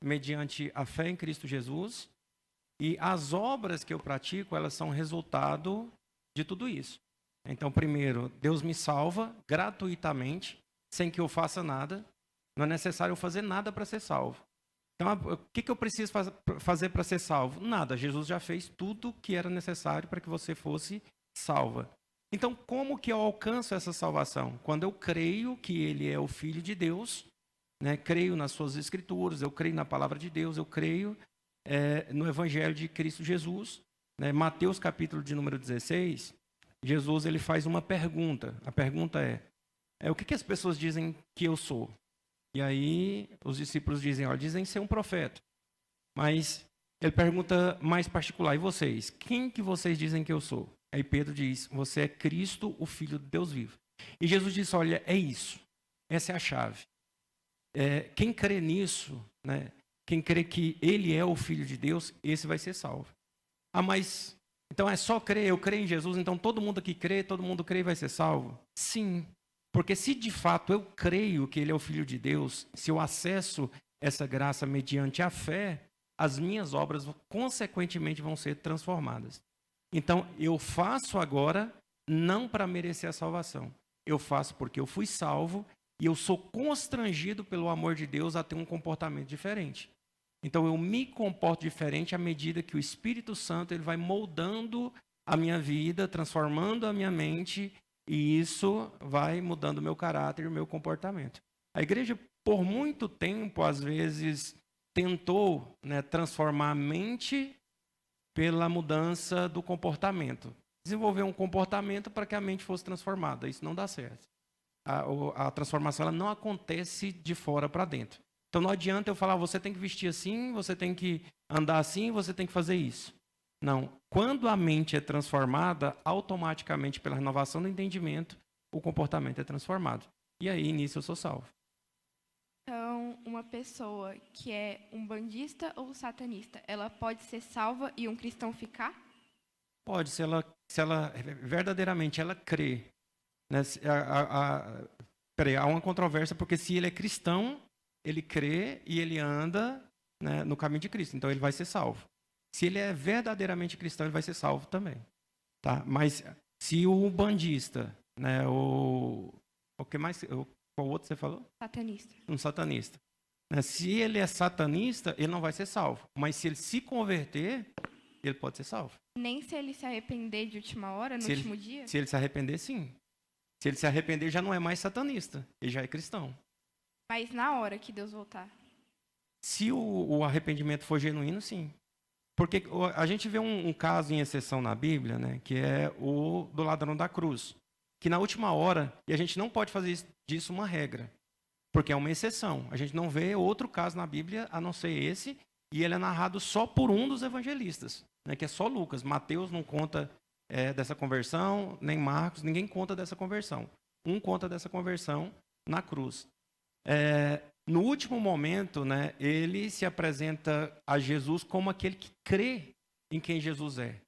S5: mediante a fé em Cristo Jesus, e as obras que eu pratico, elas são resultado de tudo isso. Então, primeiro, Deus me salva gratuitamente, sem que eu faça nada. Não é necessário eu fazer nada para ser salvo. Então, o que eu preciso fazer para ser salvo? Nada. Jesus já fez tudo que era necessário para que você fosse salva. Então, como que eu alcanço essa salvação? Quando eu creio que Ele é o Filho de Deus, né? Creio nas suas Escrituras, eu creio na Palavra de Deus, eu creio no Evangelho de Cristo Jesus. Né? Mateus capítulo de número 16, Jesus ele faz uma pergunta. A pergunta é o que as pessoas dizem que eu sou? E aí os discípulos dizem, olha, dizem ser um profeta. Mas ele pergunta mais particular, e vocês? Quem que vocês dizem que eu sou? Aí Pedro diz, você é Cristo, o Filho de Deus vivo. E Jesus diz, olha, é isso. Essa é a chave. Quem crê nisso, né? Quem crê que Ele é o Filho de Deus, esse vai ser salvo. Ah, mas então é só crer, eu creio em Jesus, então todo mundo aqui crê, todo mundo crê e vai ser salvo? Sim. Porque se de fato eu creio que Ele é o Filho de Deus, se eu acesso essa graça mediante a fé, as minhas obras consequentemente vão ser transformadas. Então eu faço agora não para merecer a salvação. Eu faço porque eu fui salvo e eu sou constrangido pelo amor de Deus a ter um comportamento diferente. Então eu me comporto diferente à medida que o Espírito Santo ele vai moldando a minha vida, transformando a minha mente, e isso vai mudando o meu caráter e o meu comportamento. A igreja, por muito tempo, às vezes, tentou, né, transformar a mente pela mudança do comportamento. Desenvolver um comportamento para que a mente fosse transformada. Isso não dá certo. A transformação ela não acontece de fora para dentro. Então não adianta eu falar, você tem que vestir assim, você tem que andar assim, você tem que fazer isso. Não. Quando a mente é transformada, automaticamente pela renovação do entendimento, o comportamento é transformado. E aí, nisso, eu sou salvo.
S9: Então, uma pessoa que é um bandista ou satanista, ela pode ser salva e um cristão ficar?
S5: Pode, se ela verdadeiramente ela crê. Né? Há uma controvérsia, porque se ele é cristão, ele crê e ele anda, né, no caminho de Cristo. Então, ele vai ser salvo. Se ele é verdadeiramente cristão, ele vai ser salvo também. Tá? Mas se o bandista, né, o que mais? Qual outro você falou?
S9: Satanista.
S5: Um satanista. Né, se ele é satanista, ele não vai ser salvo. Mas se ele se converter, ele pode ser salvo.
S9: Nem se ele se arrepender de última hora, no último dia?
S5: Se ele se arrepender, sim. Se ele se arrepender, já não é mais satanista. Ele já é cristão.
S9: Mas na hora que Deus voltar?
S5: Se o arrependimento for genuíno, sim. Porque a gente vê um caso em exceção na Bíblia, né, que é o do ladrão da cruz. Que na última hora, e a gente não pode fazer disso uma regra, porque é uma exceção. A gente não vê outro caso na Bíblia a não ser esse, e ele é narrado só por um dos evangelistas, né, que é só Lucas. Mateus não conta dessa conversão, nem Marcos, ninguém conta dessa conversão. Um conta dessa conversão na cruz. No último momento, né, ele se apresenta a Jesus como aquele que crê em quem Jesus é.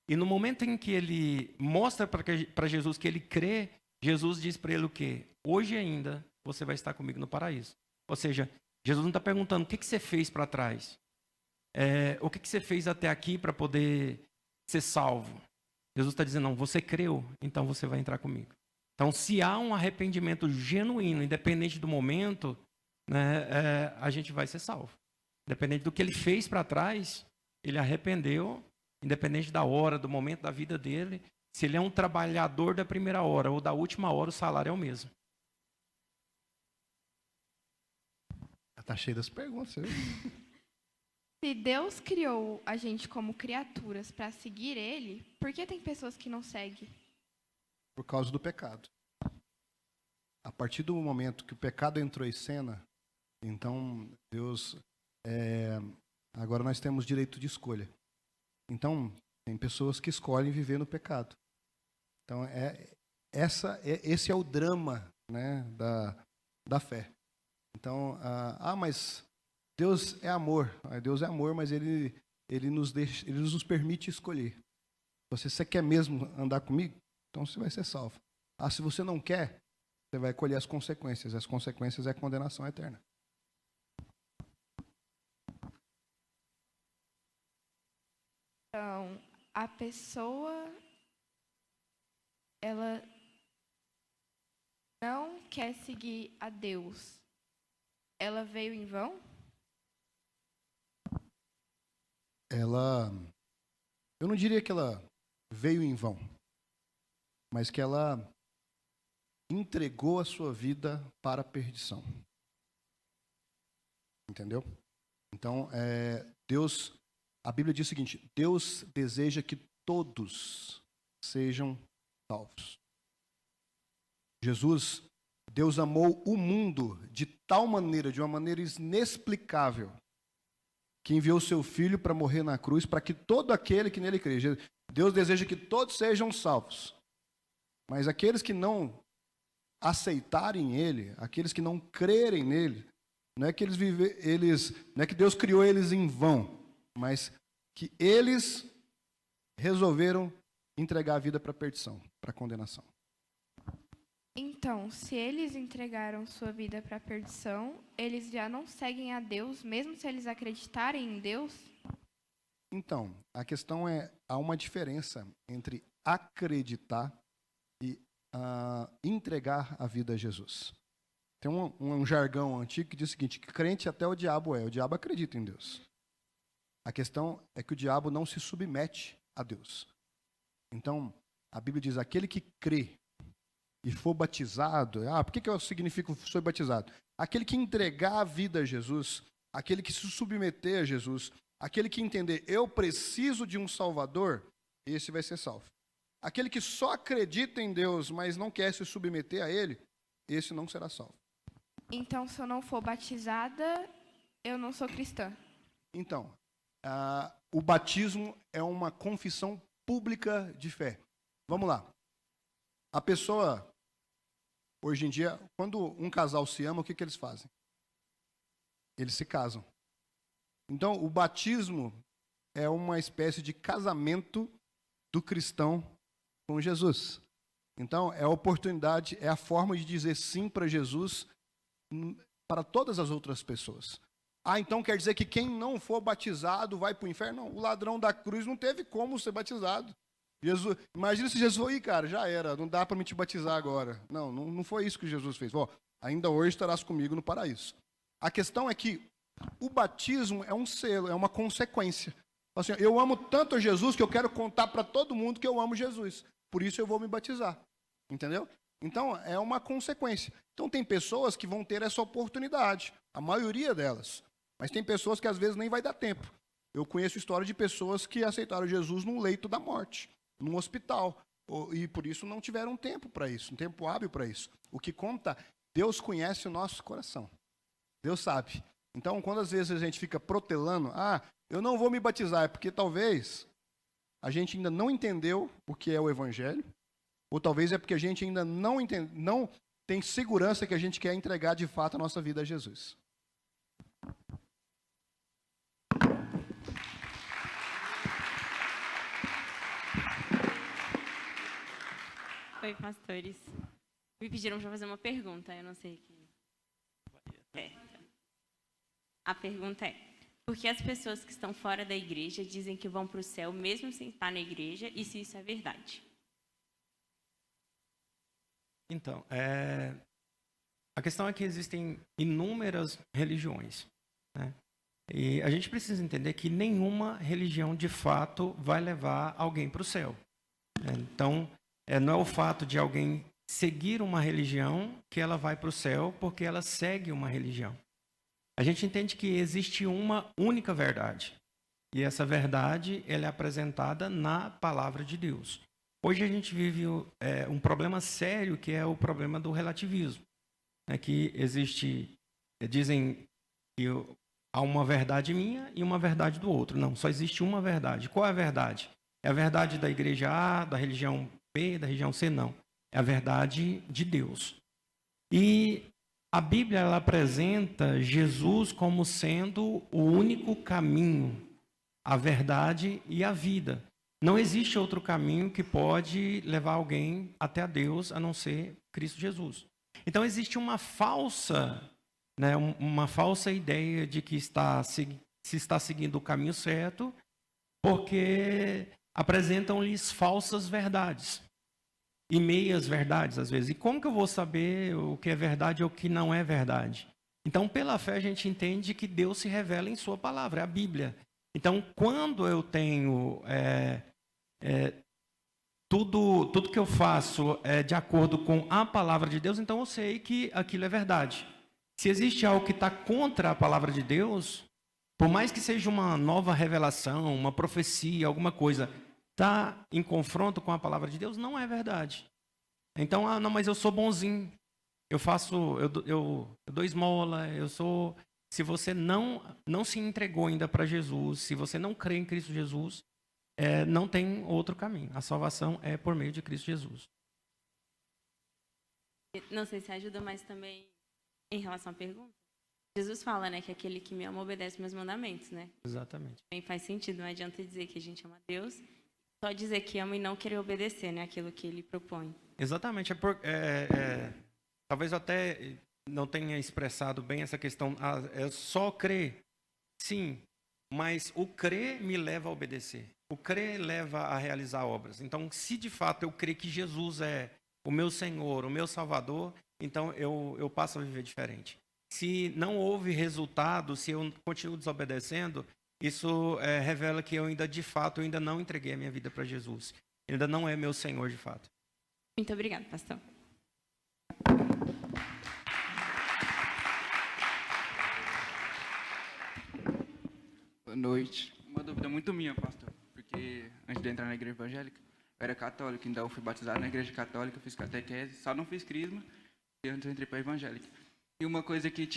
S5: E no momento em que ele mostra para Jesus que ele crê, Jesus diz para ele o quê? Hoje ainda você vai estar comigo no paraíso. Ou seja, Jesus não está perguntando o que você fez para trás. O que você fez até aqui para poder ser salvo. Jesus está dizendo, não, você creu, então você vai entrar comigo. Então, se há um arrependimento genuíno, independente do momento, né, a gente vai ser salvo. Independente do que ele fez para trás, ele arrependeu, independente da hora, do momento da vida dele. Se ele é um trabalhador da primeira hora ou da última hora, o salário é o mesmo.
S2: Está cheio das perguntas, viu?
S9: Se Deus criou a gente como criaturas para seguir Ele, por que tem pessoas que não seguem?
S2: Por causa do pecado. A partir do momento que o pecado entrou em cena, então Deus, agora nós temos direito de escolha. Então, Tem pessoas que escolhem viver no pecado. Então, esse é o drama, né, da fé. Então, mas Deus é amor. Deus é amor, mas Ele nos permite escolher. Você quer mesmo andar comigo? Então você vai ser salvo. Se você não quer, você vai colher as consequências. As consequências é a condenação eterna.
S9: Então, a pessoa, ela não quer seguir a Deus. Ela veio em vão?
S2: Eu não diria que ela veio em vão, mas que ela entregou a sua vida para a perdição. Entendeu? Então, Deus, a Bíblia diz o seguinte: Deus deseja que todos sejam salvos. Deus amou o mundo de tal maneira, de uma maneira inexplicável, que enviou seu Filho para morrer na cruz, para que todo aquele que nele crê. Deus deseja que todos sejam salvos. Mas aqueles que não aceitarem Ele, aqueles que não crerem nele, não é que não é que Deus criou eles em vão, mas que eles resolveram entregar a vida para a perdição, para a condenação.
S9: Então, se eles entregaram sua vida para a perdição, eles já não seguem a Deus, mesmo se eles acreditarem em Deus?
S2: Então, a questão há uma diferença entre acreditar e entregar a vida a Jesus. Tem um jargão antigo que diz o seguinte: que crente até o diabo acredita em Deus. A questão é que o diabo não se submete a Deus. Então, a Bíblia diz: aquele que crê e for batizado, por que significa ser batizado? Aquele que entregar a vida a Jesus, aquele que se submeter a Jesus, aquele que entender, eu preciso de um Salvador, esse vai ser salvo. Aquele que só acredita em Deus, mas não quer se submeter a Ele, esse não será salvo.
S9: Então, se eu não for batizada, eu não sou cristã.
S2: Então, o batismo é uma confissão pública de fé. Vamos lá. A pessoa, hoje em dia, quando um casal se ama, o que eles fazem? Eles se casam. Então, o batismo é uma espécie de casamento do cristão com Jesus. Então, é a oportunidade, é a forma de dizer sim para Jesus para todas as outras pessoas. Então quer dizer que quem não for batizado vai para o inferno? Não, o ladrão da cruz não teve como ser batizado. Imagina se Jesus falou: cara, já era, não dá para me te batizar agora. Não foi isso que Jesus fez. Ainda hoje estarás comigo no paraíso. A questão é que o batismo é um selo, é uma consequência. Assim, eu amo tanto a Jesus que eu quero contar para todo mundo que eu amo Jesus. Por isso eu vou me batizar. Entendeu? Então, é uma consequência. Então, tem pessoas que vão ter essa oportunidade. A maioria delas. Mas tem pessoas que às vezes nem vai dar tempo. Eu conheço história de pessoas que aceitaram Jesus num leito da morte, num hospital. E por isso não tiveram tempo para isso, um tempo hábil para isso. O que conta, Deus conhece o nosso coração. Deus sabe. Então, quando às vezes a gente fica protelando, eu não vou me batizar, é porque talvez a gente ainda não entendeu o que é o Evangelho, ou talvez é porque a gente ainda não tem segurança que a gente quer entregar de fato a nossa vida a Jesus.
S10: Oi, pastores. Me pediram para fazer uma pergunta, eu não sei que... A pergunta é: por que as pessoas que estão fora da igreja dizem que vão para o céu mesmo sem estar na igreja, e se isso é verdade?
S5: Então, a questão é que existem inúmeras religiões, né? E a gente precisa entender que nenhuma religião, de fato, vai levar alguém para o céu. Então, não é o fato de alguém seguir uma religião que ela vai para o céu porque ela segue uma religião. A gente entende que existe uma única verdade. E essa verdade ela é apresentada na palavra de Deus. Hoje a gente vive um problema sério, que é o problema do relativismo. Que existe, dizem que há uma verdade minha e uma verdade do outro. Não, só existe uma verdade. Qual é a verdade? É a verdade da igreja A, da religião B, da religião C, não. É a verdade de Deus. E a Bíblia ela apresenta Jesus como sendo o único caminho, a verdade e a vida. Não existe outro caminho que pode levar alguém até a Deus a não ser Cristo Jesus. Então existe uma falsa, né, uma falsa ideia de que se está seguindo o caminho certo, porque apresentam-lhes falsas verdades e meias verdades às vezes. E como que eu vou saber o que é verdade ou o que não é verdade? Então, pela fé, a gente entende que Deus se revela em sua palavra, é a Bíblia. Então, quando eu tenho tudo que eu faço é de acordo com a palavra de Deus, então eu sei que aquilo é verdade. Se existe algo que está contra a palavra de Deus, por mais que seja uma nova revelação, uma profecia, alguma coisa, está em confronto com a palavra de Deus, não é verdade. Então, não, mas eu sou bonzinho, eu dou esmola, se você não se entregou ainda para Jesus, se você não crê em Cristo Jesus, não tem outro caminho. A salvação é por meio de Cristo Jesus.
S10: Não sei se ajuda, mas também em relação à pergunta. Jesus fala, né, que aquele que me ama obedece meus mandamentos, né?
S5: Exatamente.
S10: Também faz sentido, não adianta dizer que a gente ama Deus, só dizer que ama e não querer obedecer, né, aquilo que ele propõe.
S5: Exatamente. Talvez eu até não tenha expressado bem essa questão. É só crer. Sim, mas o crer me leva a obedecer. O crer leva a realizar obras. Então, se de fato eu crer que Jesus é o meu Senhor, o meu Salvador, então eu passo a viver diferente. Se não houve resultado, se eu continuo desobedecendo, isso revela que eu ainda, de fato, eu ainda não entreguei a minha vida para Jesus. Ele ainda não é meu Senhor, de fato.
S10: Muito obrigada, pastor.
S11: Boa noite. Uma dúvida muito minha, pastor, porque antes de entrar na igreja evangélica, eu era católico, então eu fui batizado na igreja católica, fiz catequese, só não fiz crisma, e antes eu entrei para a evangélica. E uma coisa que,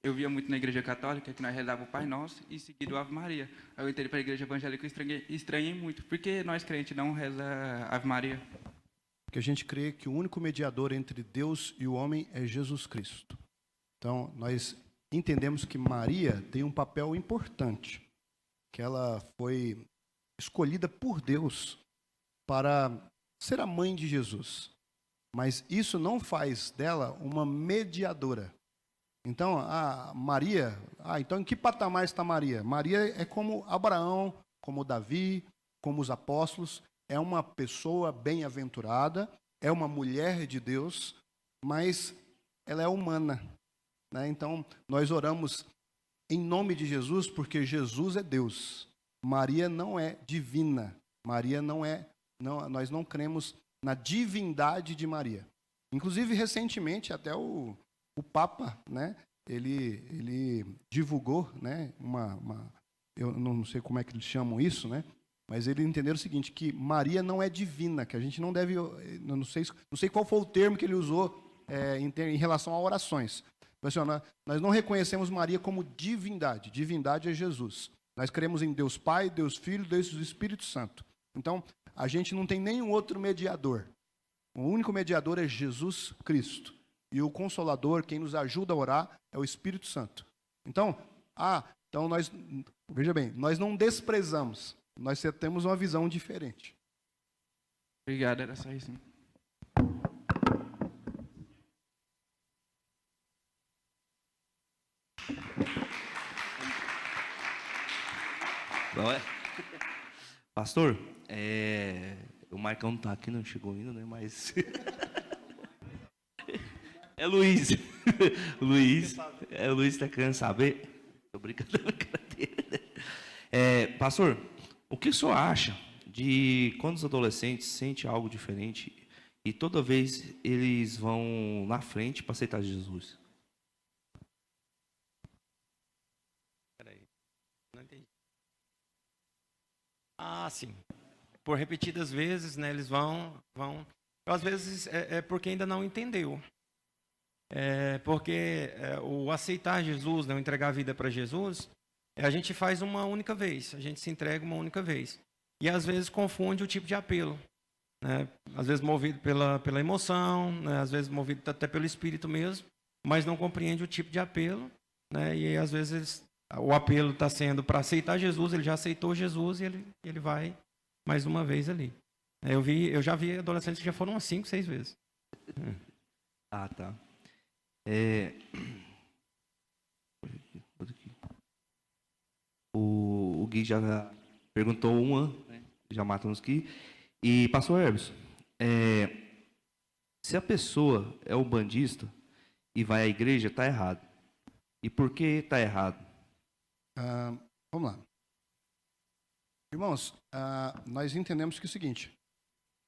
S11: eu via muito na igreja católica, é que nós rezávamos o Pai Nosso e seguido o Ave Maria. Aí eu entrei para a igreja evangélica e estranhei muito. Por que nós crentes não reza Ave Maria?
S2: Porque a gente crê que o único mediador entre Deus e o homem é Jesus Cristo. Então, nós entendemos que Maria tem um papel importante, que ela foi escolhida por Deus para ser a mãe de Jesus. Mas isso não faz dela uma mediadora. Então, Maria, então em que patamar está Maria? Maria é como Abraão, como Davi, como os apóstolos, é uma pessoa bem-aventurada, é uma mulher de Deus, mas ela é humana, né? Então, nós oramos em nome de Jesus, porque Jesus é Deus. Maria não é divina. Maria nós não cremos na divindade de Maria. Inclusive, recentemente, até o Papa, né, ele divulgou, né, eu não sei como é que eles chamam isso, né, mas ele entendeu o seguinte, que Maria não é divina, que a gente não deve, não sei qual foi o termo que ele usou em relação a orações. Mas, assim, nós não reconhecemos Maria como divindade. Divindade é Jesus. Nós cremos em Deus Pai, Deus Filho, Deus Espírito Santo. Então, a gente não tem nenhum outro mediador. O único mediador é Jesus Cristo. E o Consolador, quem nos ajuda a orar, é o Espírito Santo. Então, nós, veja bem, nós não desprezamos. Nós temos uma visão diferente.
S11: Obrigado, era só isso.
S12: Não é? Pastor, o Marcão não está aqui, não chegou ainda, né? Mas é Luiz. O Luiz está querendo saber. Estou brincando na brincadeira. Pastor, o que o senhor acha de quando os adolescentes sentem algo diferente e toda vez eles vão na frente para aceitar Jesus?
S5: Peraí, não entendi. Sim. Por repetidas vezes, né, eles vão. Às vezes é porque ainda não entendeu. Porque o aceitar Jesus, né, o entregar a vida para Jesus, a gente faz uma única vez, a gente se entrega uma única vez. e às vezes confunde o tipo de apelo, né? Às vezes movido pela emoção, né? Às vezes movido até pelo espírito mesmo, mas não compreende o tipo de apelo, né? E às vezes o apelo está sendo para aceitar Jesus, ele já aceitou Jesus e ele vai mais uma vez ali. Eu já vi adolescentes que já foram umas 5, 6 vezes.
S12: Ah, tá. O Gui já perguntou uma, né? Já matamos aqui. E pastor Hermes, se a pessoa é um bandista e vai à igreja, está errado. E por que está errado?
S2: Vamos lá. Irmãos, nós entendemos que é o seguinte,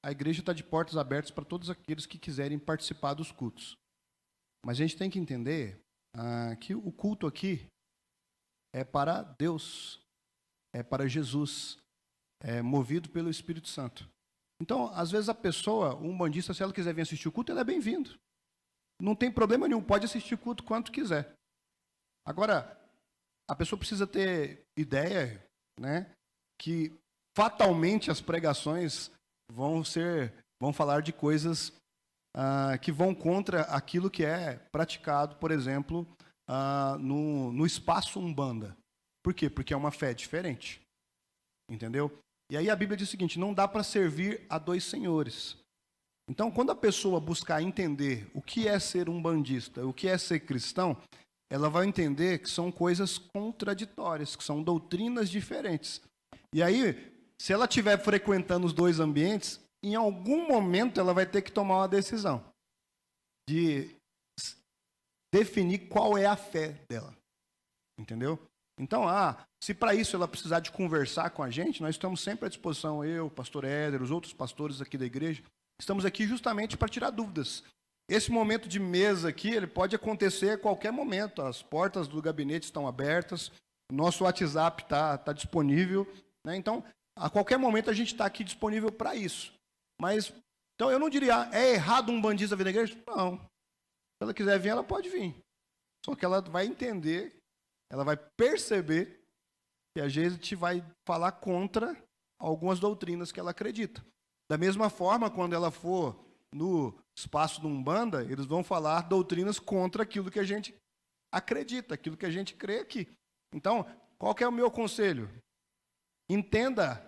S2: a igreja está de portas abertas para todos aqueles que quiserem participar dos cultos. Mas a gente tem que entender que o culto aqui é para Deus, é para Jesus, é movido pelo Espírito Santo. Então, às vezes a pessoa, um bandista, se ela quiser vir assistir o culto, ele é bem-vindo. Não tem problema nenhum, pode assistir o culto quanto quiser. Agora, a pessoa precisa ter ideia, né, que fatalmente as pregações vão falar de coisas que vão contra aquilo que é praticado, por exemplo, no espaço Umbanda. Por quê? Porque é uma fé diferente. Entendeu? E aí a Bíblia diz o seguinte, não dá para servir a 2 senhores. Então, quando a pessoa buscar entender o que é ser um bandista, o que é ser cristão, ela vai entender que são coisas contraditórias, que são doutrinas diferentes. E aí, se ela estiver frequentando os 2 ambientes, em algum momento ela vai ter que tomar uma decisão de definir qual é a fé dela. Entendeu? Então, se para isso ela precisar de conversar com a gente, nós estamos sempre à disposição, eu, pastor Éder, os outros pastores aqui da igreja, estamos aqui justamente para tirar dúvidas. Esse momento de mesa aqui, ele pode acontecer a qualquer momento, as portas do gabinete estão abertas, o nosso WhatsApp está disponível, né? Então, a qualquer momento a gente está aqui disponível para isso. Mas, então eu não diria, é errado um bandista vir na igreja? Não. Se ela quiser vir, ela pode vir. Só que ela vai entender, ela vai perceber que a gente vai falar contra algumas doutrinas que ela acredita. Da mesma forma, quando ela for no espaço do Umbanda, eles vão falar doutrinas contra aquilo que a gente acredita, aquilo que a gente crê aqui. Então, qual que é o meu conselho? Entenda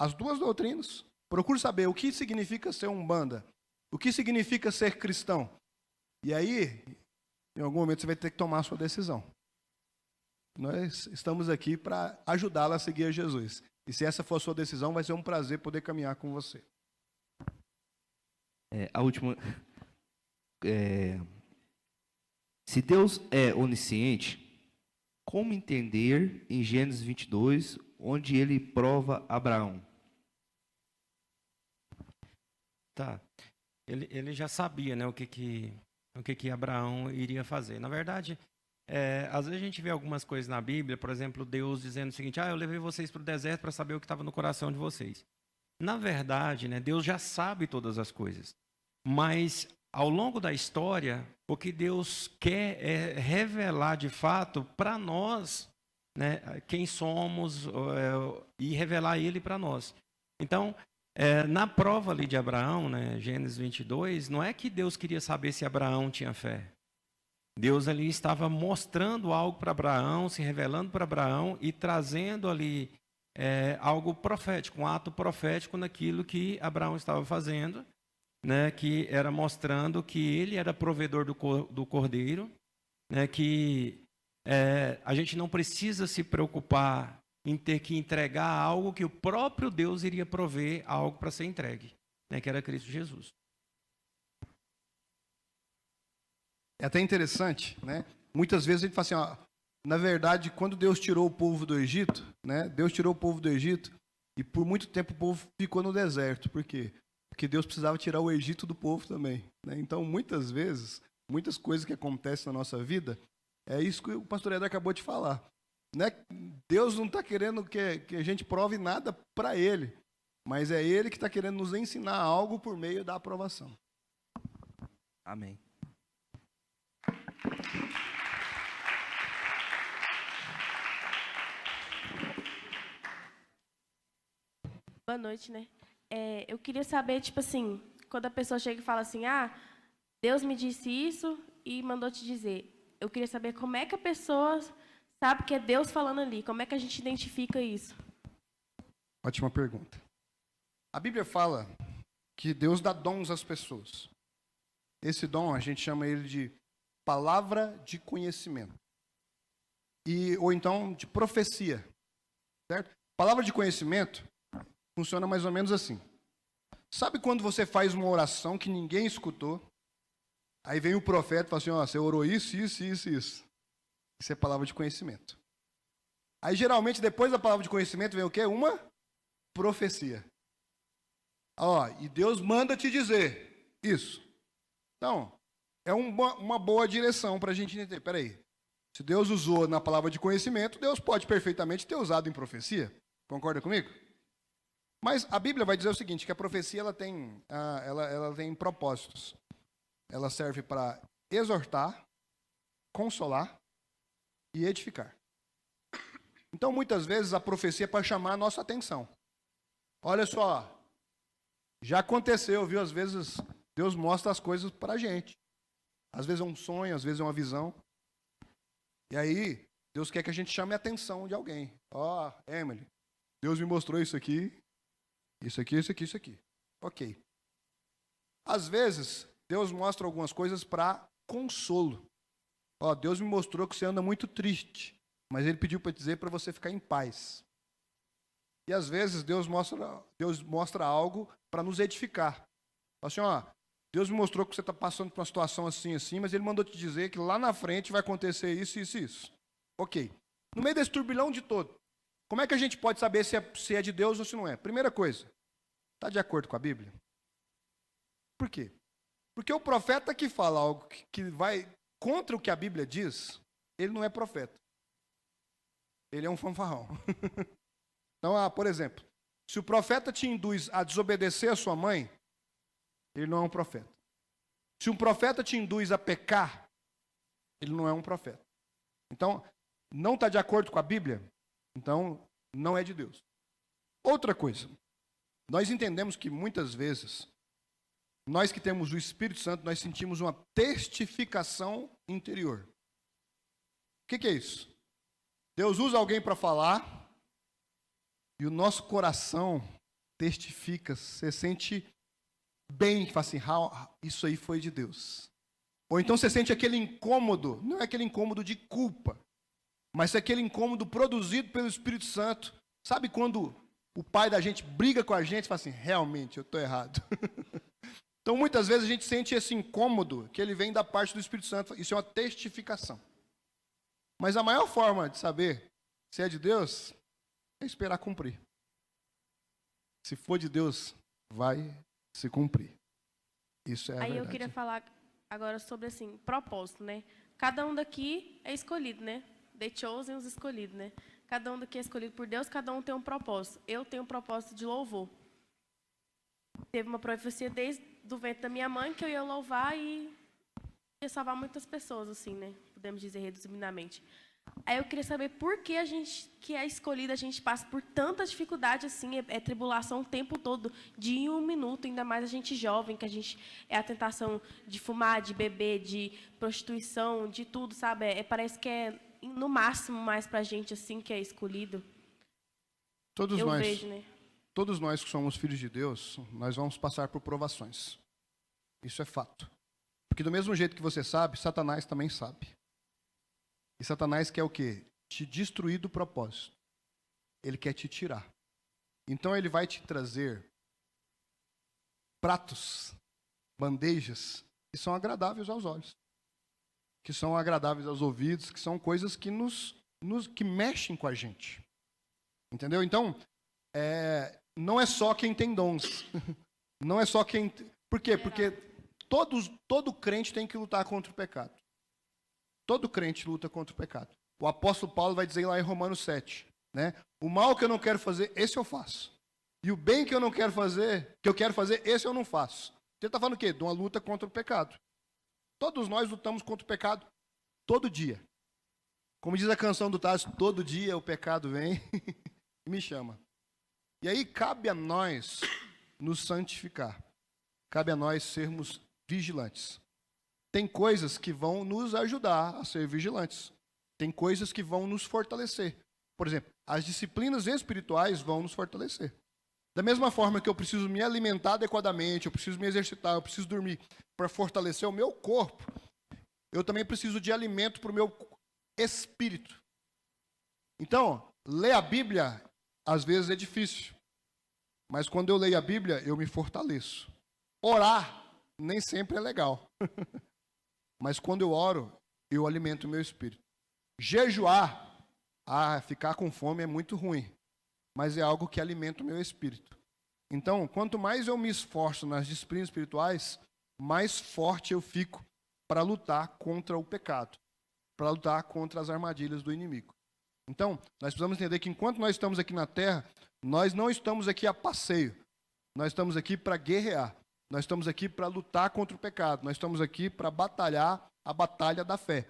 S2: as 2 doutrinas. Procure saber o que significa ser Umbanda, o que significa ser cristão. E aí, em algum momento, você vai ter que tomar a sua decisão. Nós estamos aqui para ajudá-la a seguir a Jesus. E se essa for a sua decisão, vai ser um prazer poder caminhar com você.
S12: A última. Se Deus é onisciente, como entender em Gênesis 22, onde ele prova Abraão?
S5: Tá. Ele já sabia, né, o que Abraão iria fazer. Na verdade, às vezes a gente vê algumas coisas na Bíblia, por exemplo, Deus dizendo o seguinte, eu levei vocês para o deserto para saber o que estava no coração de vocês. Na verdade, né, Deus já sabe todas as coisas. Mas, ao longo da história, o que Deus quer é revelar de fato para nós, né, quem somos e revelar Ele para nós. Então, na prova ali de Abraão, né, Gênesis 22, não é que Deus queria saber se Abraão tinha fé. Deus ali estava mostrando algo para Abraão, se revelando para Abraão e trazendo ali algo profético, um ato profético naquilo que Abraão estava fazendo, né, que era mostrando que ele era provedor do cordeiro, né, que a gente não precisa se preocupar em ter que entregar algo que o próprio Deus iria prover algo para ser entregue, né, que era Cristo Jesus.
S2: É até interessante, né? Muitas vezes a gente fala assim, na verdade, quando Deus tirou o povo do Egito, né? Deus tirou o povo do Egito e por muito tempo o povo ficou no deserto. Por quê? Porque Deus precisava tirar o Egito do povo também, né? Então, muitas vezes, muitas coisas que acontecem na nossa vida, é isso que o pastor Éder acabou de falar. Né? Deus não está querendo que a gente prove nada para Ele, mas é Ele que está querendo nos ensinar algo por meio da aprovação.
S12: Amém.
S1: Boa
S13: Boa noite, né? Eu queria saber, tipo assim, quando a pessoa chega e fala assim, Deus me disse isso e mandou te dizer. Eu queria saber como é que a pessoa sabe que é Deus falando ali. Como é que a gente identifica isso?
S2: Ótima pergunta. A Bíblia fala que Deus dá dons às pessoas. Esse dom, a gente chama ele de palavra de conhecimento. Ou então de profecia. Certo? Palavra de conhecimento funciona mais ou menos assim. Sabe quando você faz uma oração que ninguém escutou? Aí vem o profeta e fala assim, você orou isso, isso, isso, isso. Isso é palavra de conhecimento. Aí geralmente depois da palavra de conhecimento vem o quê? Uma profecia. E Deus manda te dizer isso. Então, é uma boa direção para a gente entender. Peraí, se Deus usou na palavra de conhecimento, Deus pode perfeitamente ter usado em profecia. Concorda comigo? Mas a Bíblia vai dizer o seguinte, que a profecia ela tem propósitos. Ela serve para exortar, consolar e edificar. Então, muitas vezes, a profecia é para chamar a nossa atenção. Olha só, já aconteceu, viu? Às vezes, Deus mostra as coisas para a gente. Às vezes é um sonho, às vezes é uma visão. E aí, Deus quer que a gente chame a atenção de alguém. Emily, Deus me mostrou isso aqui, isso aqui, isso aqui, isso aqui. Ok. Às vezes, Deus mostra algumas coisas para consolo. Deus me mostrou que você anda muito triste, mas Ele pediu para dizer para você ficar em paz. E às vezes Deus mostra algo para nos edificar. Assim, Deus me mostrou que você está passando por uma situação assim, assim, mas Ele mandou te dizer que lá na frente vai acontecer isso, isso e isso. Ok. No meio desse turbilhão de todo, como é que a gente pode saber se é de Deus ou se não é? Primeira coisa, está de acordo com a Bíblia? Por quê? Porque o profeta que fala algo que vai contra o que a Bíblia diz, ele não é profeta. Ele é um fanfarrão. Então, por exemplo, se o profeta te induz a desobedecer a sua mãe, ele não é um profeta. Se um profeta te induz a pecar, ele não é um profeta. Então, não está de acordo com a Bíblia, então não é de Deus. Outra coisa, nós entendemos que muitas vezes, nós que temos o Espírito Santo, nós sentimos uma testificação interior. O que é isso? Deus usa alguém para falar e o nosso coração testifica, você sente bem, fala assim, isso aí foi de Deus. Ou então você sente aquele incômodo, não é aquele incômodo de culpa, mas é aquele incômodo produzido pelo Espírito Santo. Sabe quando o pai da gente briga com a gente e fala assim, realmente, eu estou errado. Então, muitas vezes a gente sente esse incômodo que ele vem da parte do Espírito Santo. Isso é uma testificação. Mas a maior forma de saber se é de Deus é esperar cumprir. Se for de Deus, vai se cumprir. Isso é a verdade.
S13: Aí eu queria falar agora sobre, assim, propósito, né? Cada um daqui é escolhido, né? The chosen, os escolhidos, né? Cada um daqui é escolhido por Deus, cada um tem um propósito. Eu tenho um propósito de louvor. Teve uma profecia desde o ventre da minha mãe que eu ia louvar e ia salvar muitas pessoas, assim, né? Podemos dizer resumidamente. Aí eu queria saber por que a gente, que é escolhida, a gente passa por tanta dificuldade, assim, é tribulação o tempo todo, de em um minuto, ainda mais a gente jovem, que a gente é a tentação de fumar, de beber, de prostituição, de tudo, sabe? Parece que é no máximo mais pra gente, assim, que é escolhido.
S2: Todos
S13: eu
S2: nós,
S13: vejo, né?
S2: Todos nós que somos filhos de Deus, nós vamos passar por provações. Isso é fato. Porque do mesmo jeito que você sabe, Satanás também sabe. E Satanás quer o quê? Te destruir do propósito. Ele quer te tirar. Então ele vai te trazer pratos, bandejas, que são agradáveis aos olhos. Que são agradáveis aos ouvidos, que são coisas que que mexem com a gente. Entendeu? Então, não é só quem tem dons. Não é só quem... Por quê? Porque todo crente tem que lutar contra o pecado. Todo crente luta contra o pecado. O apóstolo Paulo vai dizer lá em Romanos 7, né? O mal que eu não quero fazer, esse eu faço. E o bem que eu não quero fazer, esse eu não faço. Ele está falando o quê? De uma luta contra o pecado. Todos nós lutamos contra o pecado todo dia. Como diz a canção do Tássio, todo dia o pecado vem e me chama. E aí cabe a nós nos santificar. Cabe a nós sermos vigilantes. Tem coisas que vão nos ajudar a ser vigilantes. Tem coisas que vão nos fortalecer. Por exemplo, as disciplinas espirituais vão nos fortalecer. Da mesma forma que eu preciso me alimentar adequadamente, eu preciso me exercitar, eu preciso dormir para fortalecer o meu corpo, eu também preciso de alimento para o meu espírito. Então, ler a Bíblia, às vezes é difícil. Mas quando eu leio a Bíblia, eu me fortaleço. Orar nem sempre é legal. Mas quando eu oro, eu alimento o meu espírito. Jejuar, ficar com fome é muito ruim. Mas é algo que alimenta o meu espírito. Então, quanto mais eu me esforço nas disciplinas espirituais, mais forte eu fico para lutar contra o pecado, para lutar contra as armadilhas do inimigo. Então, nós precisamos entender que enquanto nós estamos aqui na terra, nós não estamos aqui a passeio. Nós estamos aqui para guerrear. Nós estamos aqui para lutar contra o pecado. Nós estamos aqui para batalhar a batalha da fé.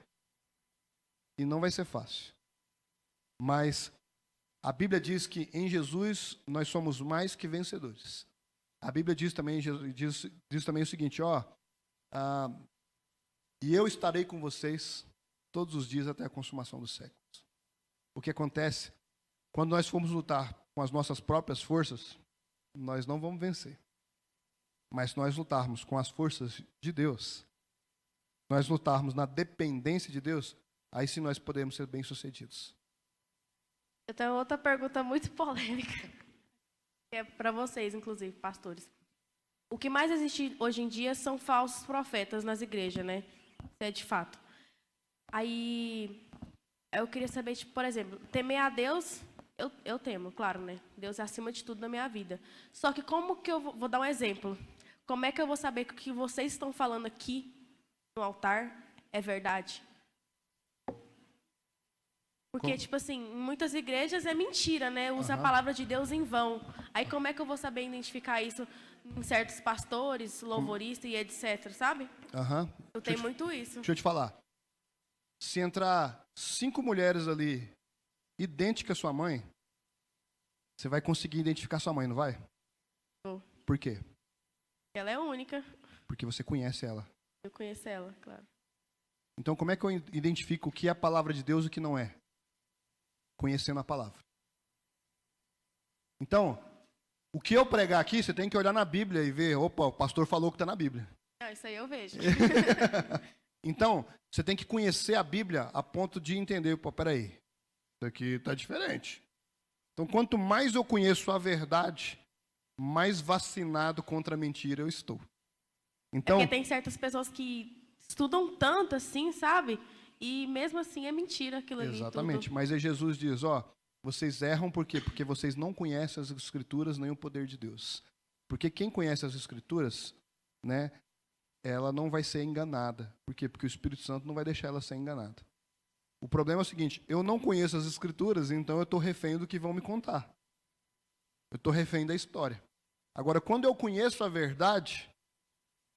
S2: E não vai ser fácil. Mas a Bíblia diz que em Jesus nós somos mais que vencedores. A Bíblia diz também o seguinte, e eu estarei com vocês todos os dias até a consumação dos séculos. O que acontece, quando nós formos lutar com as nossas próprias forças, nós não vamos vencer. Mas se nós lutarmos com as forças de Deus, nós lutarmos na dependência de Deus, aí sim nós podemos ser bem-sucedidos.
S13: Eu tenho outra pergunta muito polêmica, que é para vocês, inclusive, pastores. O que mais existe hoje em dia são falsos profetas nas igrejas, né? Isso é de fato. Aí, eu queria saber, tipo, por exemplo, temer a Deus, eu temo, claro, né? Deus é acima de tudo na minha vida. Só que como que eu vou dar um exemplo? Como é que eu vou saber que o que vocês estão falando aqui no altar é verdade? Porque, tipo assim, em muitas igrejas é mentira, né? Usa a palavra de Deus em vão. Aí como é que eu vou saber identificar isso em certos pastores, louvoristas e etc, sabe? Eu tenho muito isso.
S2: Deixa eu te falar. Se entrar 5 mulheres ali, idênticas à sua mãe, você vai conseguir identificar sua mãe, não vai?
S13: Vou.
S2: Por quê?
S13: Ela é única.
S2: Porque você conhece ela.
S13: Eu conheço ela, claro.
S2: Então, como é que eu identifico o que é a palavra de Deus e o que não é? Conhecendo a palavra. Então, o que eu pregar aqui, você tem que olhar na Bíblia e ver, opa, o pastor falou que está na Bíblia.
S13: Não, isso aí eu vejo.
S2: Então, você tem que conhecer a Bíblia a ponto de entender, pô, peraí, isso aqui está diferente. Então, quanto mais eu conheço a verdade, mais vacinado contra a mentira eu estou. Então,
S13: porque tem certas pessoas que estudam tanto assim, sabe? E mesmo assim é mentira aquilo ali.
S2: Exatamente,
S13: tudo.
S2: mas aí Jesus diz, vocês erram por quê? Porque vocês não conhecem as Escrituras nem o poder de Deus. Porque quem conhece as Escrituras, né, ela não vai ser enganada. Por quê? Porque o Espírito Santo não vai deixar ela ser enganada. O problema é o seguinte, eu não conheço as Escrituras, então eu estou refém do que vão me contar. Eu estou refém da história. Agora, quando eu conheço a verdade,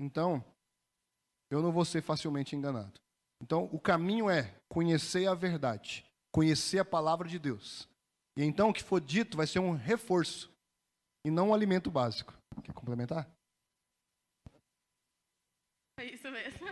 S2: então, eu não vou ser facilmente enganado. Então, o caminho é conhecer a verdade, conhecer a palavra de Deus. E então, o que for dito vai ser um reforço e não um alimento básico. Quer complementar?
S13: É isso mesmo.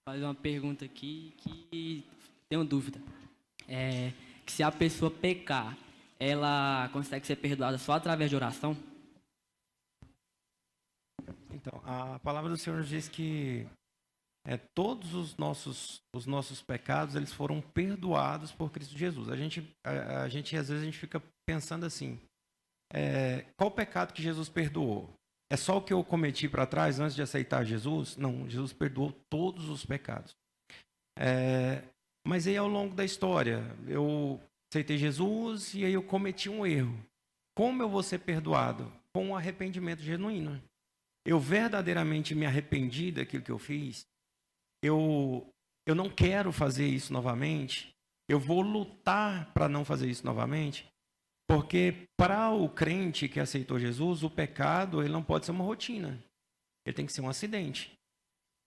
S14: Fazer uma pergunta aqui que tenho dúvida. Que se a pessoa pecar, ela consegue ser perdoada só através de oração?
S5: Então, a palavra do Senhor diz que todos os nossos pecados eles foram perdoados por Cristo Jesus. A gente às vezes a gente fica pensando assim, qual o pecado que Jesus perdoou? É só o que eu cometi para trás antes de aceitar Jesus? Não, Jesus perdoou todos os pecados. Mas aí ao longo da história, eu aceitei Jesus e aí eu cometi um erro. Como eu vou ser perdoado? Com um arrependimento genuíno. Eu verdadeiramente me arrependi daquilo que eu fiz. Eu não quero fazer isso novamente. Eu vou lutar para não fazer isso novamente. Porque para o crente que aceitou Jesus, o pecado ele não pode ser uma rotina. Ele tem que ser um acidente.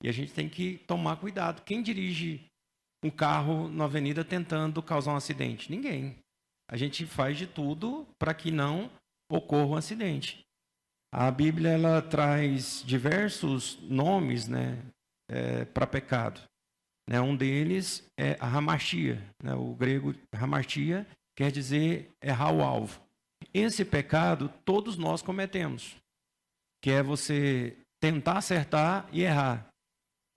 S5: E a gente tem que tomar cuidado. Quem dirige um carro na avenida tentando causar um acidente? Ninguém. A gente faz de tudo para que não ocorra um acidente. A Bíblia ela traz diversos nomes, né, para pecado. Né, um deles é a hamartia. Né, o grego hamartia quer dizer errar o alvo. Esse pecado todos nós cometemos, que é você tentar acertar e errar.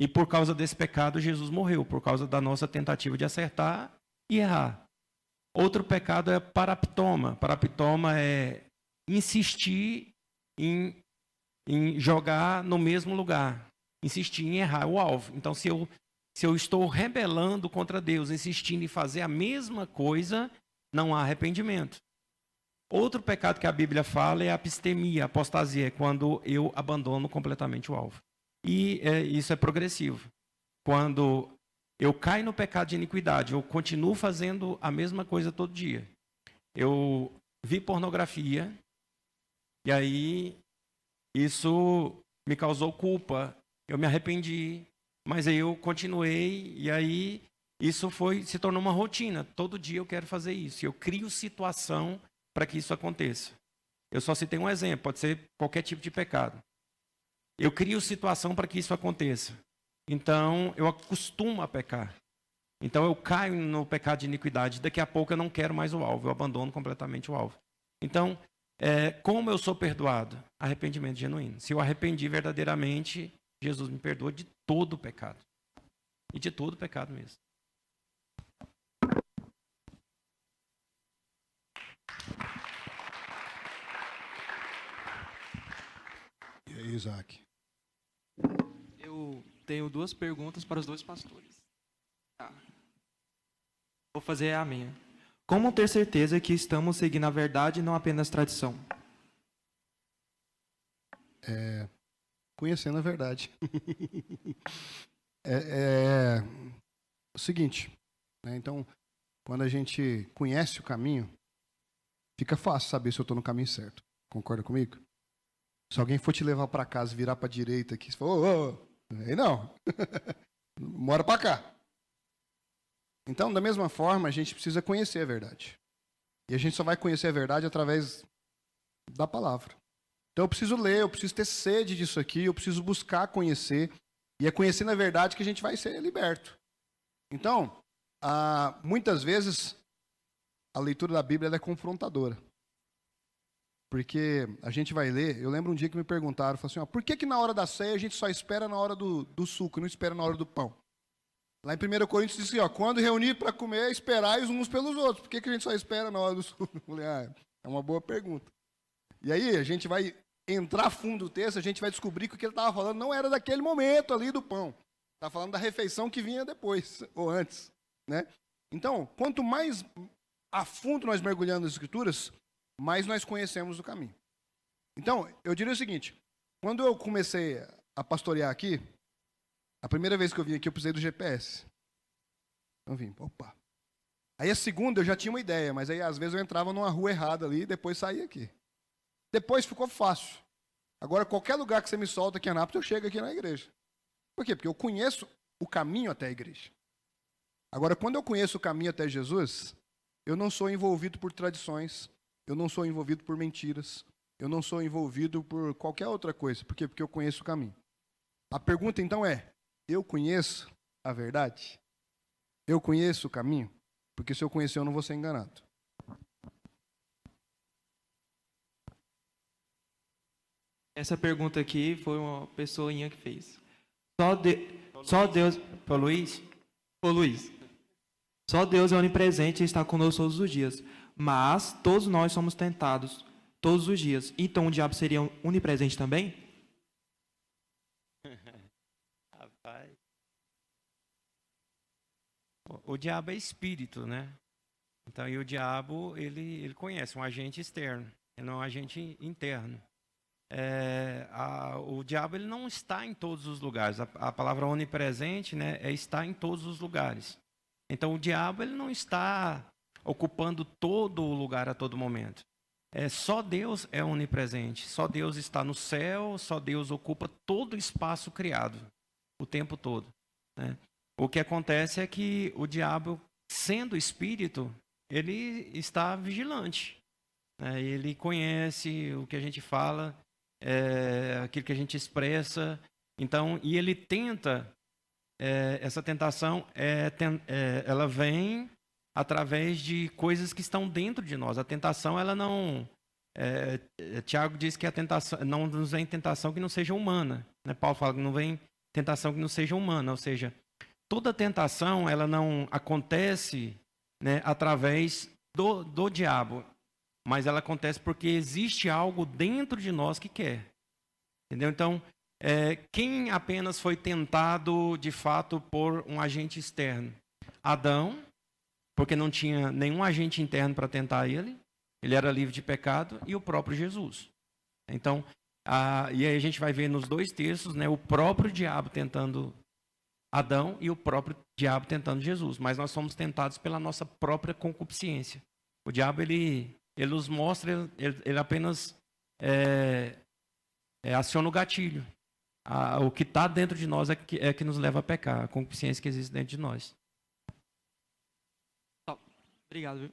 S5: E por causa desse pecado, Jesus morreu, por causa da nossa tentativa de acertar e errar. Outro pecado é paraptoma. Paraptoma é insistir em jogar no mesmo lugar, insistir em errar o alvo. Então, se eu estou rebelando contra Deus, insistindo em fazer a mesma coisa, não há arrependimento. Outro pecado que a Bíblia fala é a apistemia, a apostasia, é quando eu abandono completamente o alvo. E isso é progressivo. Quando eu caio no pecado de iniquidade, eu continuo fazendo a mesma coisa todo dia. Eu vi pornografia, e aí isso me causou culpa, eu me arrependi, mas aí eu continuei, e aí isso se tornou uma rotina. Todo dia eu quero fazer isso, eu crio situação para que isso aconteça. Eu só citei um exemplo, pode ser qualquer tipo de pecado. Eu crio situação para que isso aconteça. Então, eu acostumo a pecar. Então, eu caio no pecado de iniquidade. Daqui a pouco eu não quero mais o alvo, eu abandono completamente o alvo. Então, como eu sou perdoado? Arrependimento genuíno. Se eu arrependi verdadeiramente, Jesus me perdoa de todo o pecado. E de todo o pecado mesmo.
S2: E aí, Isaac?
S15: Eu tenho duas perguntas para os dois pastores. Tá. Vou fazer a minha. Como ter certeza que estamos seguindo a verdade e não apenas tradição?
S2: Conhecendo a verdade. O seguinte, né? Então, quando a gente conhece o caminho, fica fácil saber se eu estou no caminho certo. Concorda comigo? Se alguém for te levar para casa e virar para a direita aqui, você fala, aí não. Mora para cá. Então, da mesma forma, a gente precisa conhecer a verdade. E a gente só vai conhecer a verdade através da palavra. Então, eu preciso ler, eu preciso ter sede disso aqui, eu preciso buscar conhecer. E é conhecendo a verdade que a gente vai ser liberto. Então, muitas vezes, a leitura da Bíblia ela é confrontadora. Porque a gente vai ler, eu lembro um dia que me perguntaram, falaram assim, por que na hora da ceia a gente só espera na hora do suco, não espera na hora do pão? Lá em 1 Coríntios diz assim, quando reunir para comer, esperais uns pelos outros. Por que a gente só espera na hora do suco? Eu falei, é uma boa pergunta. E aí a gente vai entrar fundo no texto, a gente vai descobrir que o que ele estava falando não era daquele momento ali do pão. Está falando da refeição que vinha depois, ou antes. Né? Então, quanto mais a fundo nós mergulhamos nas Escrituras, mais nós conhecemos o caminho. Então, eu diria o seguinte, quando eu comecei a pastorear aqui, a primeira vez que eu vim aqui, eu precisei do GPS. Eu vim, opa. Aí a segunda eu já tinha uma ideia, mas aí às vezes eu entrava numa rua errada ali e depois saía aqui. Depois ficou fácil. Agora, qualquer lugar que você me solta aqui em Anápolis, eu chego aqui na igreja. Por quê? Porque eu conheço o caminho até a igreja. Agora, quando eu conheço o caminho até Jesus, eu não sou envolvido por tradições, eu não sou envolvido por mentiras, eu não sou envolvido por qualquer outra coisa. Por quê? Porque eu conheço o caminho. A pergunta, então, é, eu conheço a verdade? Eu conheço o caminho? Porque se eu conhecer, eu não vou ser enganado.
S15: Essa pergunta aqui foi uma pessoinha que fez. Só Deus...
S5: Foi o Luiz?
S15: Ô Luiz. Só Deus é onipresente e está conosco todos os dias. Mas todos nós somos tentados todos os dias. Então o diabo seria onipresente também?
S5: Rapaz. O diabo é espírito, né? Então, e o diabo, ele conhece um agente externo, ele não é um agente interno. O diabo ele não está em todos os lugares. A palavra onipresente, né, é estar em todos os lugares. Então, o diabo ele não está ocupando todo o lugar a todo momento. Só Deus é onipresente. Só Deus está no céu, só Deus ocupa todo o espaço criado. o tempo todo, né? O que acontece é que o diabo, sendo espírito, ele está vigilante, né? Ele conhece o que a gente fala, aquilo que a gente expressa. Então, e ele tenta, essa tentação, ela vem através de coisas que estão dentro de nós. A tentação, ela não... Tiago diz que a tentação, não nos vem tentação que não seja humana, né? Paulo fala que não vem tentação que não seja humana, ou seja, toda tentação, ela não acontece, né, através do diabo, mas ela acontece porque existe algo dentro de nós que quer. Entendeu? Então, quem apenas foi tentado, de fato, por um agente externo? Adão, porque não tinha nenhum agente interno para tentar ele era livre de pecado, e o próprio Jesus. Então, e aí a gente vai ver nos 2 textos, né, o próprio diabo tentando Adão e o próprio diabo tentando Jesus. Mas nós somos tentados pela nossa própria concupiscência. O diabo, ele nos mostra, ele apenas aciona o gatilho. O que está dentro de nós é que nos leva a pecar, a concupiscência que existe dentro de nós.
S15: Obrigado, viu?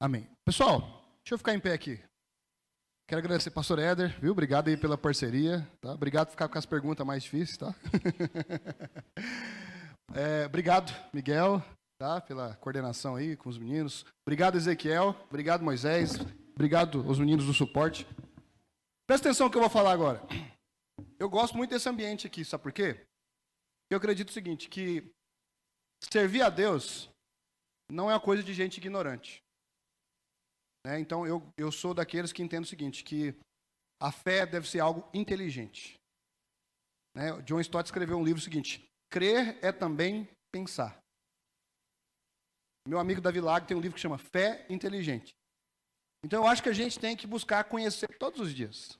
S2: Amém. Pessoal, deixa eu ficar em pé aqui. Quero agradecer ao pastor Éder, viu? Obrigado aí pela parceria, tá? Obrigado por ficar com as perguntas mais difíceis, tá? Obrigado, Miguel, tá? Pela coordenação aí com os meninos. Obrigado, Ezequiel. Obrigado, Moisés. Obrigado aos meninos do suporte. Presta atenção no que eu vou falar agora. Eu gosto muito desse ambiente aqui, sabe por quê? Eu acredito o seguinte, que servir a Deus não é uma coisa de gente ignorante. Então, eu sou daqueles que entendem o seguinte, que a fé deve ser algo inteligente. John Stott escreveu um livro seguinte, crer é também pensar. Meu amigo Davi Lago tem um livro que chama Fé Inteligente. Então, eu acho que a gente tem que buscar conhecer todos os dias.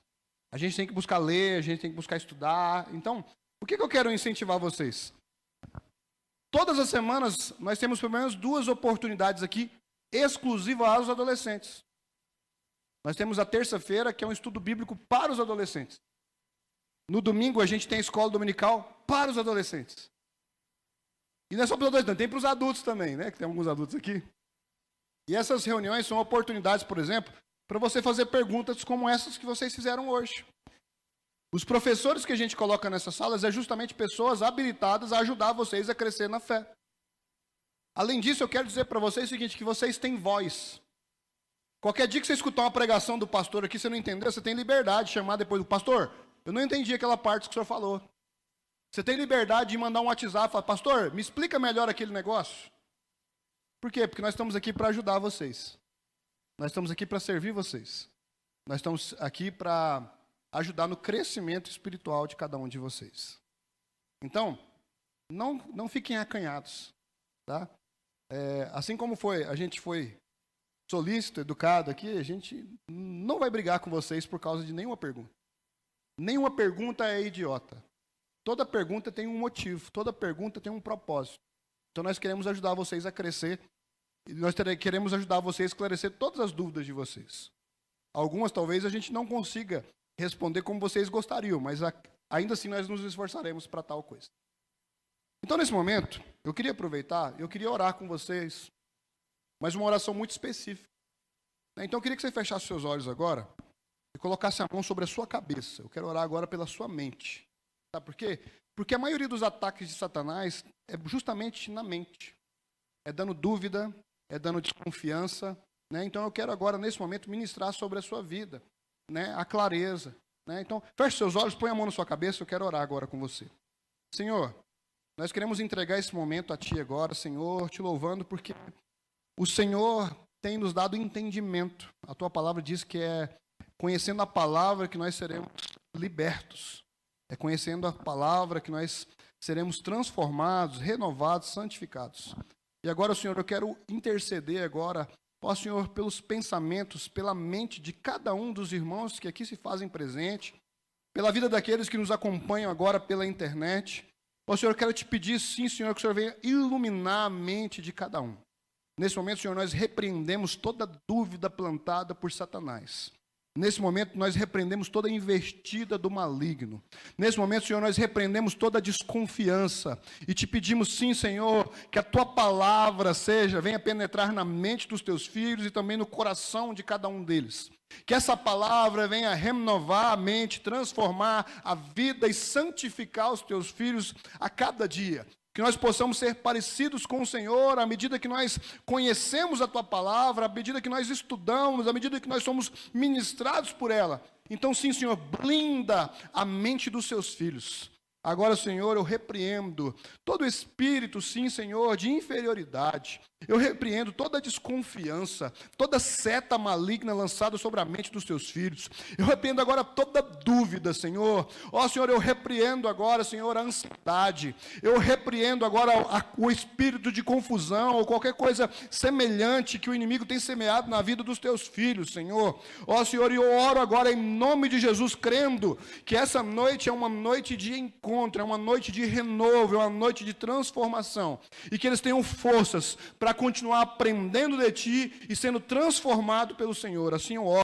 S2: A gente tem que buscar ler, a gente tem que buscar estudar. Então, o que eu quero incentivar vocês? Todas as semanas, nós temos pelo menos 2 oportunidades aqui, exclusivas aos adolescentes. Nós temos a terça-feira, que é um estudo bíblico para os adolescentes. No domingo, a gente tem a escola dominical para os adolescentes. E não é só para os adolescentes, tem para os adultos também, né? Que tem alguns adultos aqui. E essas reuniões são oportunidades, por exemplo, para você fazer perguntas como essas que vocês fizeram hoje. Os professores que a gente coloca nessas salas é justamente pessoas habilitadas a ajudar vocês a crescer na fé. Além disso, eu quero dizer para vocês o seguinte, que vocês têm voz. Qualquer dia que você escutar uma pregação do pastor aqui, você não entendeu, você tem liberdade de chamar depois do pastor. Eu não entendi aquela parte que o senhor falou. Você tem liberdade de mandar um WhatsApp e falar, pastor, me explica melhor aquele negócio. Por quê? Porque nós estamos aqui para ajudar vocês. Nós estamos aqui para servir vocês. Nós estamos aqui para ajudar no crescimento espiritual de cada um de vocês. Então, não fiquem acanhados. Tá? Assim como a gente foi solícito, educado aqui, a gente não vai brigar com vocês por causa de nenhuma pergunta. Nenhuma pergunta é idiota. Toda pergunta tem um motivo, toda pergunta tem um propósito. Então nós queremos ajudar vocês a crescer, e nós queremos ajudar vocês a esclarecer todas as dúvidas de vocês. Algumas talvez a gente não consiga responder como vocês gostariam, mas ainda assim nós nos esforçaremos para tal coisa. Então, nesse momento, eu queria aproveitar, eu queria orar com vocês, mas uma oração muito específica. Então, eu queria que você fechasse seus olhos agora e colocasse a mão sobre a sua cabeça. Eu quero orar agora pela sua mente. Sabe por quê? Porque a maioria dos ataques de Satanás é justamente na mente. É dando dúvida, é dando desconfiança. Então, eu quero agora, nesse momento, ministrar sobre a sua vida, a clareza. Então, feche seus olhos, põe a mão na sua cabeça, eu quero orar agora com você. Senhor, nós queremos entregar esse momento a Ti agora, Senhor, Te louvando, porque o Senhor tem nos dado entendimento. A Tua palavra diz que é conhecendo a palavra que nós seremos libertos. É conhecendo a palavra que nós seremos transformados, renovados, santificados. E agora, Senhor, eu quero interceder agora, ó Senhor, pelos pensamentos, pela mente de cada um dos irmãos que aqui se fazem presente, pela vida daqueles que nos acompanham agora pela internet. Ó Senhor, eu quero te pedir, sim, Senhor, que o Senhor venha iluminar a mente de cada um. Nesse momento, Senhor, nós repreendemos toda dúvida plantada por Satanás. Nesse momento, nós repreendemos toda investida do maligno. Nesse momento, Senhor, nós repreendemos toda desconfiança. E te pedimos, sim, Senhor, que a Tua palavra venha penetrar na mente dos Teus filhos e também no coração de cada um deles. Que essa palavra venha renovar a mente, transformar a vida e santificar os Teus filhos a cada dia. Que nós possamos ser parecidos com o Senhor à medida que nós conhecemos a Tua palavra, à medida que nós estudamos, à medida que nós somos ministrados por ela. Então, sim, Senhor, blinda a mente dos Seus filhos. Agora, Senhor, eu repreendo todo espírito, sim, Senhor, de inferioridade. Eu repreendo toda desconfiança, toda seta maligna lançada sobre a mente dos Teus filhos. Eu repreendo agora toda dúvida, Senhor. Ó, Senhor, eu repreendo agora, Senhor, a ansiedade. Eu repreendo agora o espírito de confusão ou qualquer coisa semelhante que o inimigo tem semeado na vida dos Teus filhos, Senhor. Ó, Senhor, e eu oro agora em nome de Jesus, crendo que essa noite é uma noite de encontro, é uma noite de renovo, é uma noite de transformação. E que eles tenham forças para continuar aprendendo de Ti e sendo transformado pelo Senhor. Assim eu oro.